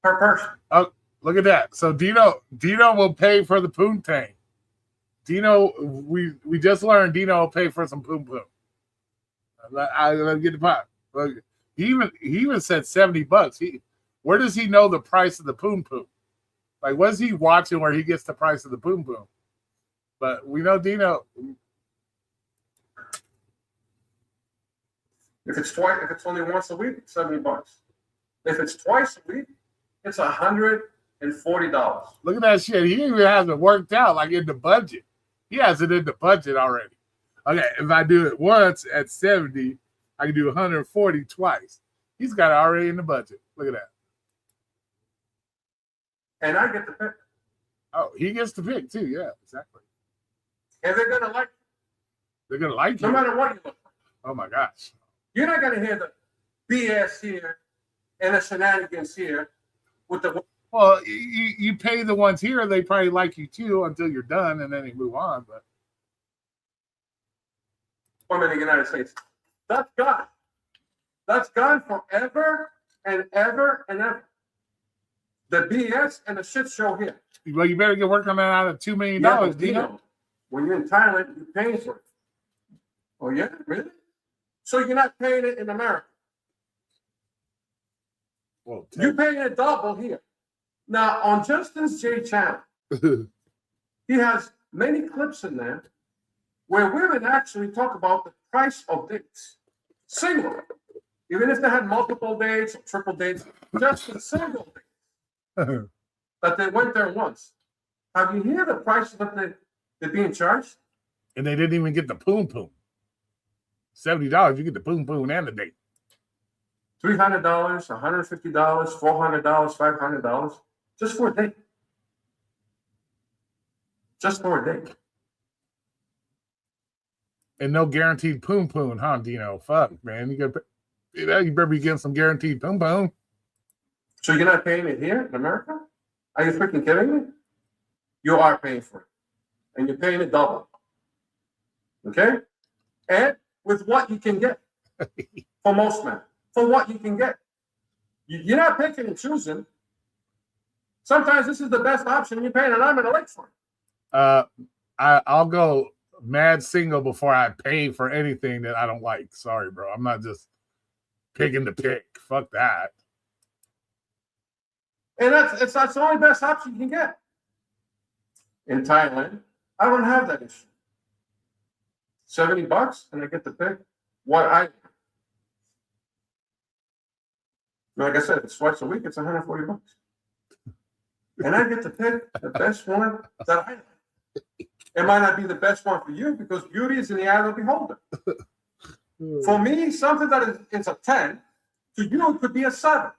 per person. Look at that. So Dino will pay for the poontang. Dino, we just learned Dino will pay for some poom poom. Let me get the pot. Look, he even said $70. Where does he know the price of the poom poom? Like, what is he watching where he gets the price of the poom poom? But we know Dino. If it's only once a week, it's $70. If it's twice a week, it's $140. Look at that shit. He even has it worked out, like in the budget. He has it in the budget already. Okay, if I do it once at 70, I can do 140 twice. He's got it already in the budget. Look at that. And I get to pick. Oh, he gets to pick too. Yeah, exactly. And they're gonna like They're gonna like no you. matter what you look like. Oh my gosh. You're not gonna hear the BS here and the shenanigans here with the Well, you pay the ones here, they probably like you too until you're done, and then they move on. But women in the United States. That's gone. That's gone forever and ever and ever. The BS and the shit show here. well, you better get working on that out of $2 million, Yeah, but Dino. when you're in Thailand, you're paying for it. Oh yeah, really? So you're not paying it in America. Well, You're paying it double here. Now on Justin's J channel, he has many clips in there where women actually talk about the price of dates. Single. Even if they had multiple dates or triple dates, just a single date. That they went there once. Have you heard the price that they're being charged? and they didn't even get the poom poom. $70, you get the poom poom and the date. $300, $150, $400, $500, just for a date. Just for a date. And no guaranteed poom poom, huh, Dino? Fuck, man. You better be getting some guaranteed poom poom. So you're not paying it here in America? Are you freaking kidding me? You are paying for it. And you're paying it double. Okay? And with what you can get for most men. For what you can get. You're not picking and choosing. Sometimes this is the best option you're paying, and I'm in a lake for it. I'll go mad single before I pay for anything that I don't like. Sorry, bro. I'm not just picking to pick. Fuck that. And that's the only best option you can get. In Thailand, I don't have that issue. $70, and I get to pick what I. Like I said, if it's twice a week, it's $140. And I get to pick the best one that I like. It might not be the best one for you because beauty is in the eye of the beholder. For me, something that is a 10, to you it could be a 7.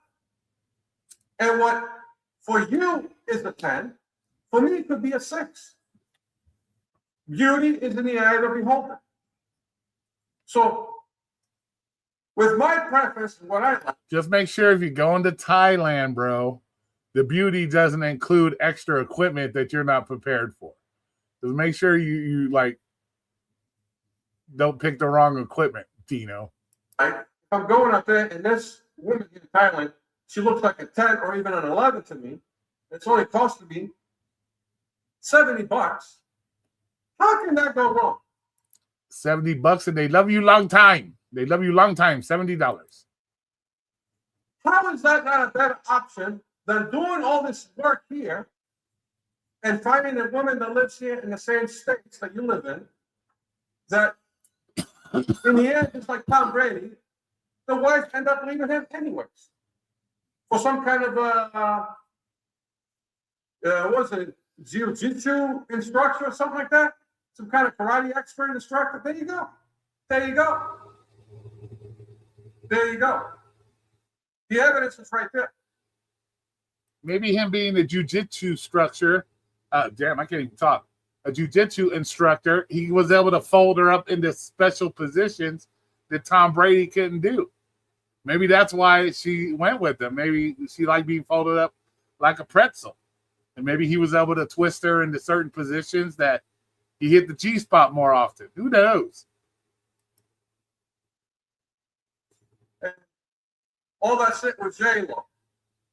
And what for you is a 10, for me it could be a 6. Beauty is in the eye of the beholder. So, with my preference and what I like, Just make sure if you're going to Thailand, bro, the beauty doesn't include extra equipment that you're not prepared for. Just make sure you like don't pick the wrong equipment, Dino. if I'm going up there and this woman in Thailand, she looks like a 10 or even an 11 to me. It's only costing me $70. How can that go wrong? $70 and they love you long time. They love you long time. $70. How is that not a better option than doing all this work here and finding a woman that lives here in the same states that you live in, that in the end, just like Tom Brady, the wife end up leaving him anyways for some kind of what was it, jiu-jitsu instructor or something like that? Some kind of karate expert instructor. There you go. There you go. There you go. The evidence is right there. Maybe him being a jiu-jitsu instructor, damn, I can't even talk. A jiu-jitsu instructor, he was able to fold her up into special positions that Tom Brady couldn't do. Maybe that's why she went with him. Maybe she liked being folded up like a pretzel. And maybe he was able to twist her into certain positions that he hit the G spot more often. Who knows? And all that shit with J-Lo.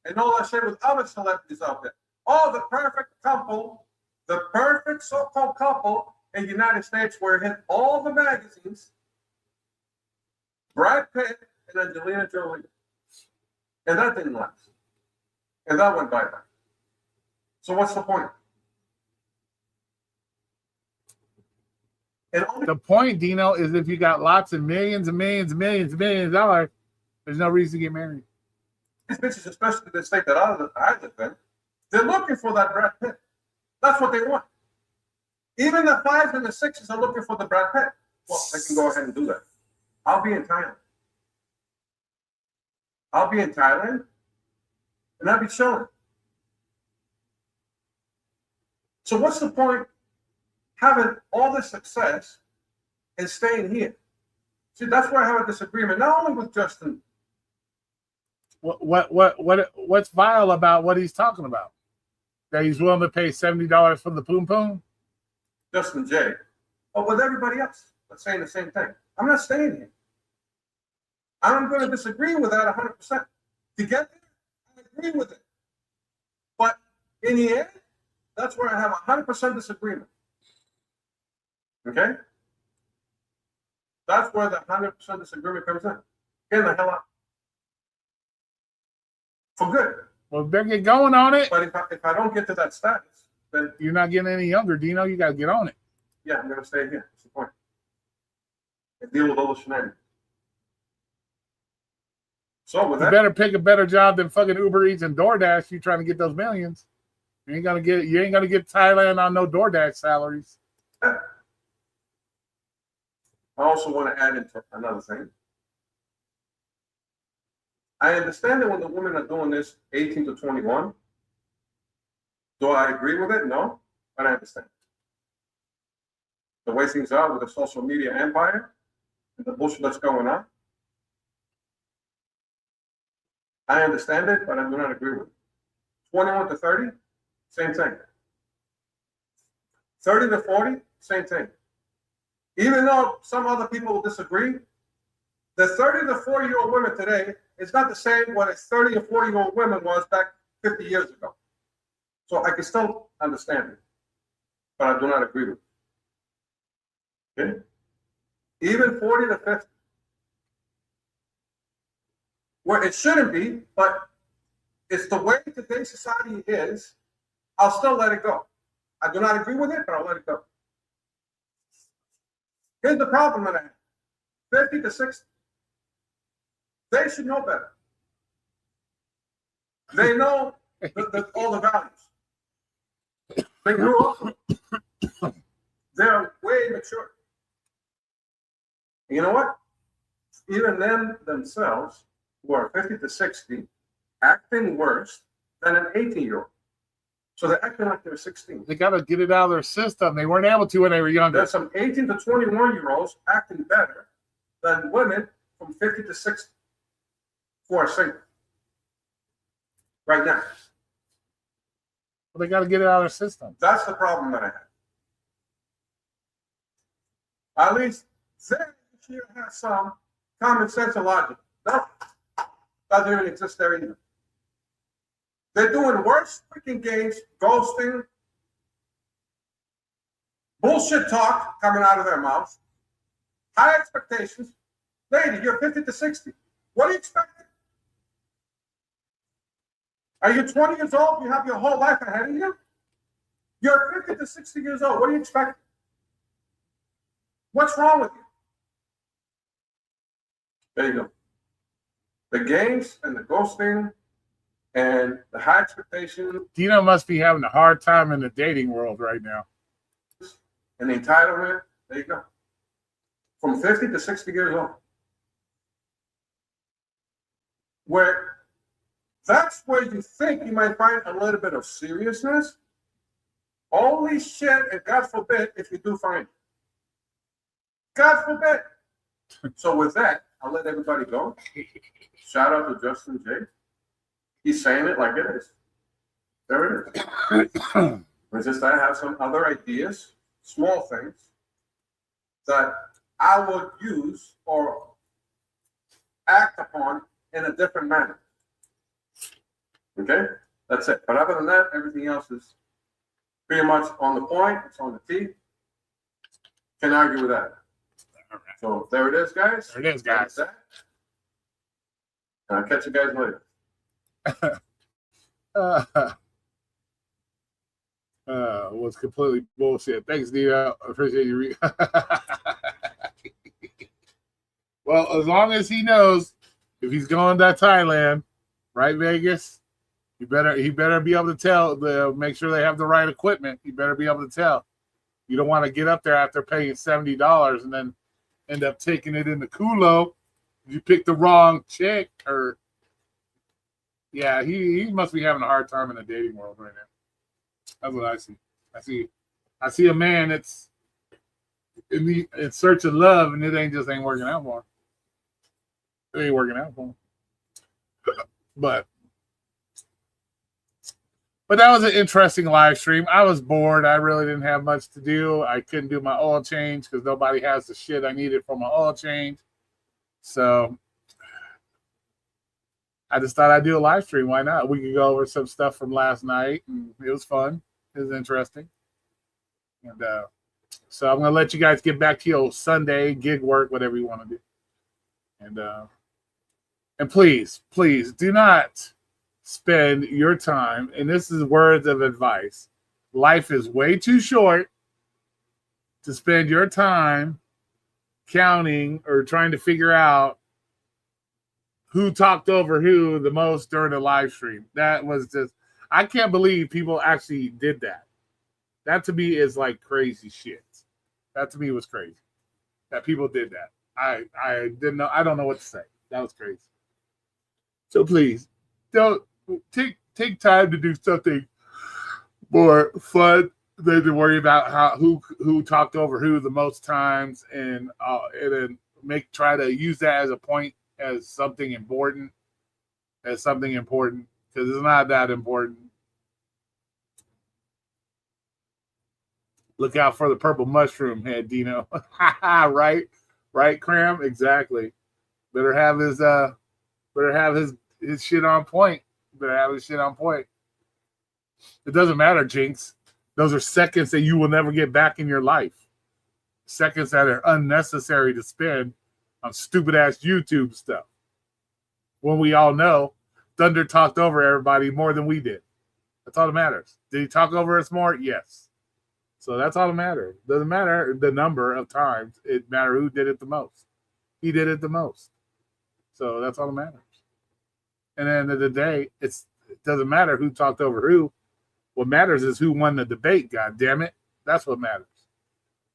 And all that shit with other celebrities out there. Oh, the perfect couple, the perfect so-called couple in the United States where it hit all the magazines. Brad Pitt and Angelina Jolie. And that didn't last. And that went bye-bye. So what's the point? And only The point, Dino, is if you got lots of millions and millions and millions and millions of dollars, there's no reason to get married. these bitches, especially the state that I live in, they're looking for that Brad Pitt. That's what they want. Even the 5s and the 6s are looking for the Brad Pitt. Well, they can go ahead and do that. I'll be in Thailand. And I'll be chilling. So what's the point having all this success and staying here? See, that's where I have a disagreement, not only with Justin. What's vile about what he's talking about? That he's willing to pay $70 for the poom poom? Justin J. But with everybody else that's saying the same thing. I'm not staying here. I'm going to disagree with that 100%. To get there, I agree with it. But in the end, that's where I have 100% disagreement. Okay? That's where the 100% disagreement comes in. Get the hell out. For good. Well, better get going on it. But if I don't get to that status, then You're not getting any younger, Dino. You got to get on it. yeah, I'm going to stay here. What's the point? And deal with all the shenanigans. So with You that, better pick a better job than fucking Uber Eats and DoorDash. You trying to get those millions. You ain't gonna get Thailand on no DoorDash salaries. I also want to add into another thing. I understand that when the women are doing this 18 to 21, do I agree with it? No, but I understand. The way things are with the social media empire and the bullshit that's going on, I understand it, but I do not agree with it. 21 to 30, same thing. 30 to 40, same thing. Even though some other people will disagree, the 30 to 40-year-old women today is not the same what a 30 or 40-year-old woman was back 50 years ago. So I can still understand it, but I do not agree with it. Okay? Even 40 to 50. Where it shouldn't be, but it's the way today's society is, I'll still let it go. I do not agree with it, but I'll let it go. Here's the problem that I have. 50 to 60. They should know better. They know all the values. They grew up. They're way mature. You know what? Even them themselves, who are 50 to 60, acting worse than an 18-year-old. So they're acting like they're 16. They got to get it out of their system. They weren't able to when they were younger. There's some 18 to 21-year-olds acting better than women from 50 to 60 who are single right now. Well, they got to get it out of their system. That's the problem that I have. At least they should have some common sense and logic. No, doesn't even exist there either. They're doing worse freaking games, ghosting, bullshit talk coming out of their mouths, high expectations. Lady, you're 50 to 60. What do you expect? Are you 20 years old? You have your whole life ahead of you? You're 50 to 60 years old. What do you expect? What's wrong with you? There you go. The games and the ghosting and the high expectation Dino must be having a hard time in the dating world right now. and the entitlement, there you go. From 50 to 60 years old. That's where you think you might find a little bit of seriousness. Holy shit, and God forbid if you do find it. God forbid. So with that, I'll let everybody go. Shout out to Justin J. He's saying it like it is. There it is. It's just I have some other ideas, small things, that I would use or act upon in a different manner. Okay? That's it. But other than that, everything else is pretty much on the point. It's on the tee. Can't argue with that. So there it is, guys. There it is, guys. And I'll catch you guys later. Was completely bullshit. Thanks, Dino. I appreciate you. Well, as long as he knows if he's going to Thailand, right, Vegas, he better be able to tell, make sure they have the right equipment. He better be able to tell. You don't want to get up there after paying $70 and then end up taking it in the culo. You picked the wrong chick, or yeah, he must be having a hard time in the dating world right now. That's what I see. I see a man that's in search of love, and it ain't working out for him. It ain't working out for him. But that was an interesting live stream. I was bored. I really didn't have much to do. I couldn't do my oil change because nobody has the shit I needed for my oil change. So I just thought I'd do a live stream. Why not? We could go over some stuff from last night, and it was fun. It was interesting. And so I'm going to let you guys get back to your Sunday gig work, whatever you want to do. And please do not spend your time, and this is words of advice. Life is way too short to spend your time counting or trying to figure out who talked over who the most during the live stream. That was just, I can't believe people actually did that. That to me is like crazy shit. That to me was crazy that people did that. I didn't know. I don't know what to say. That was crazy. So please don't take time to do something more fun than to worry about who talked over who the most times, and then try to use that as a point as something important, because it's not that important. Look out for the purple mushroom head, Dino. Right, Cram? Exactly. Better have his shit on point. It doesn't matter, Jinx. Those are seconds that you will never get back in your life. Seconds that are unnecessary to spend on stupid ass YouTube stuff. When we all know Thunder talked over everybody more than we did. That's all that matters. Did he talk over us more? Yes. So that's all that matters. Doesn't matter the number of times. It matters who did it the most. He did it the most. So that's all that matters. And at the end of the day, it doesn't matter who talked over who. What matters is who won the debate, God damn it. That's what matters.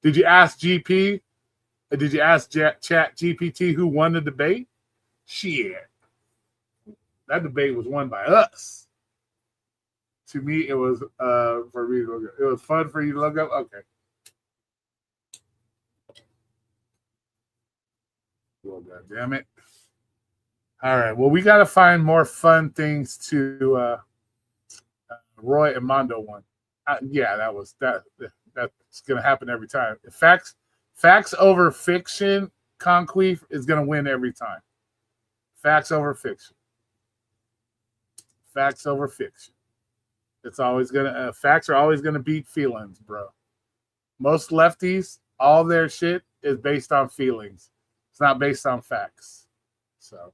Did you ask GP? Did you ask Chat GPT who won the debate? Shit. That debate was won by us. To me, it was for me to look up. It was fun for you to look up? Okay. Well, God damn it. All right. Well, we got to find more fun things to Roy and Mondo one. Yeah, that's going to happen every time. Facts over fiction, Conqueef is going to win every time. Facts over fiction. Facts over fiction. It's always going to, facts are always going to beat feelings, bro. Most lefties, all their shit is based on feelings. It's not based on facts. So,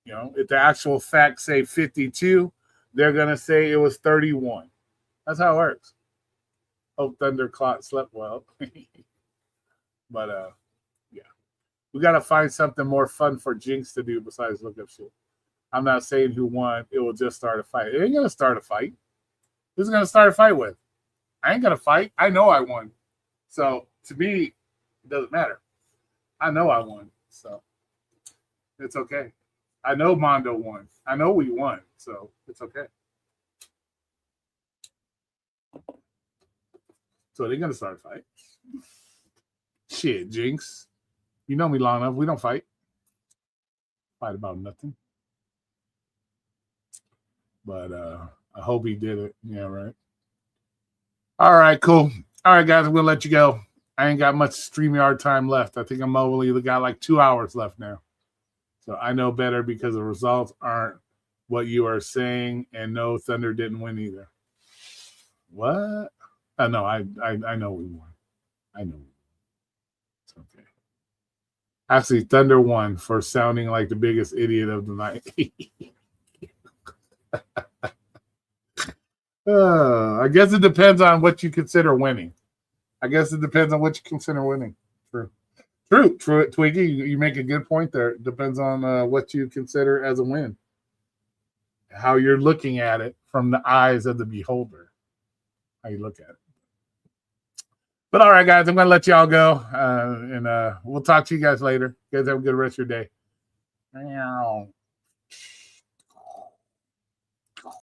if the actual facts say 52, they're going to say it was 31. That's how it works. Hope Thunderclot slept well. But, yeah. We got to find something more fun for Jinx to do besides look up shit. I'm not saying who won. It will just start a fight. It ain't going to start a fight. Who's going to start a fight with? I ain't going to fight. I know I won. So, to me, it doesn't matter. I know I won. So, it's okay. I know Mondo won. I know we won. So, it's okay. So, they're going to start a fight. Shit, Jinx. You know me long enough. We don't fight. Fight about nothing. But I hope he did it. Yeah, right. All right, cool. All right, guys, I'm gonna let you go. I ain't got much StreamYard time left. I think I'm only got like 2 hours left now. So I know better because the results aren't what you are saying, and no, Thunder didn't win either. What? No, I know we won. I know. It's okay. Actually, Thunder won for sounding like the biggest idiot of the night. I guess it depends on what you consider winning. True, Twiggy. You make a good point there. It depends on what you consider as a win. How you're looking at it from the eyes of the beholder. How you look at it. But all right, guys, I'm going to let y'all go. And we'll talk to you guys later. You guys have a good rest of your day.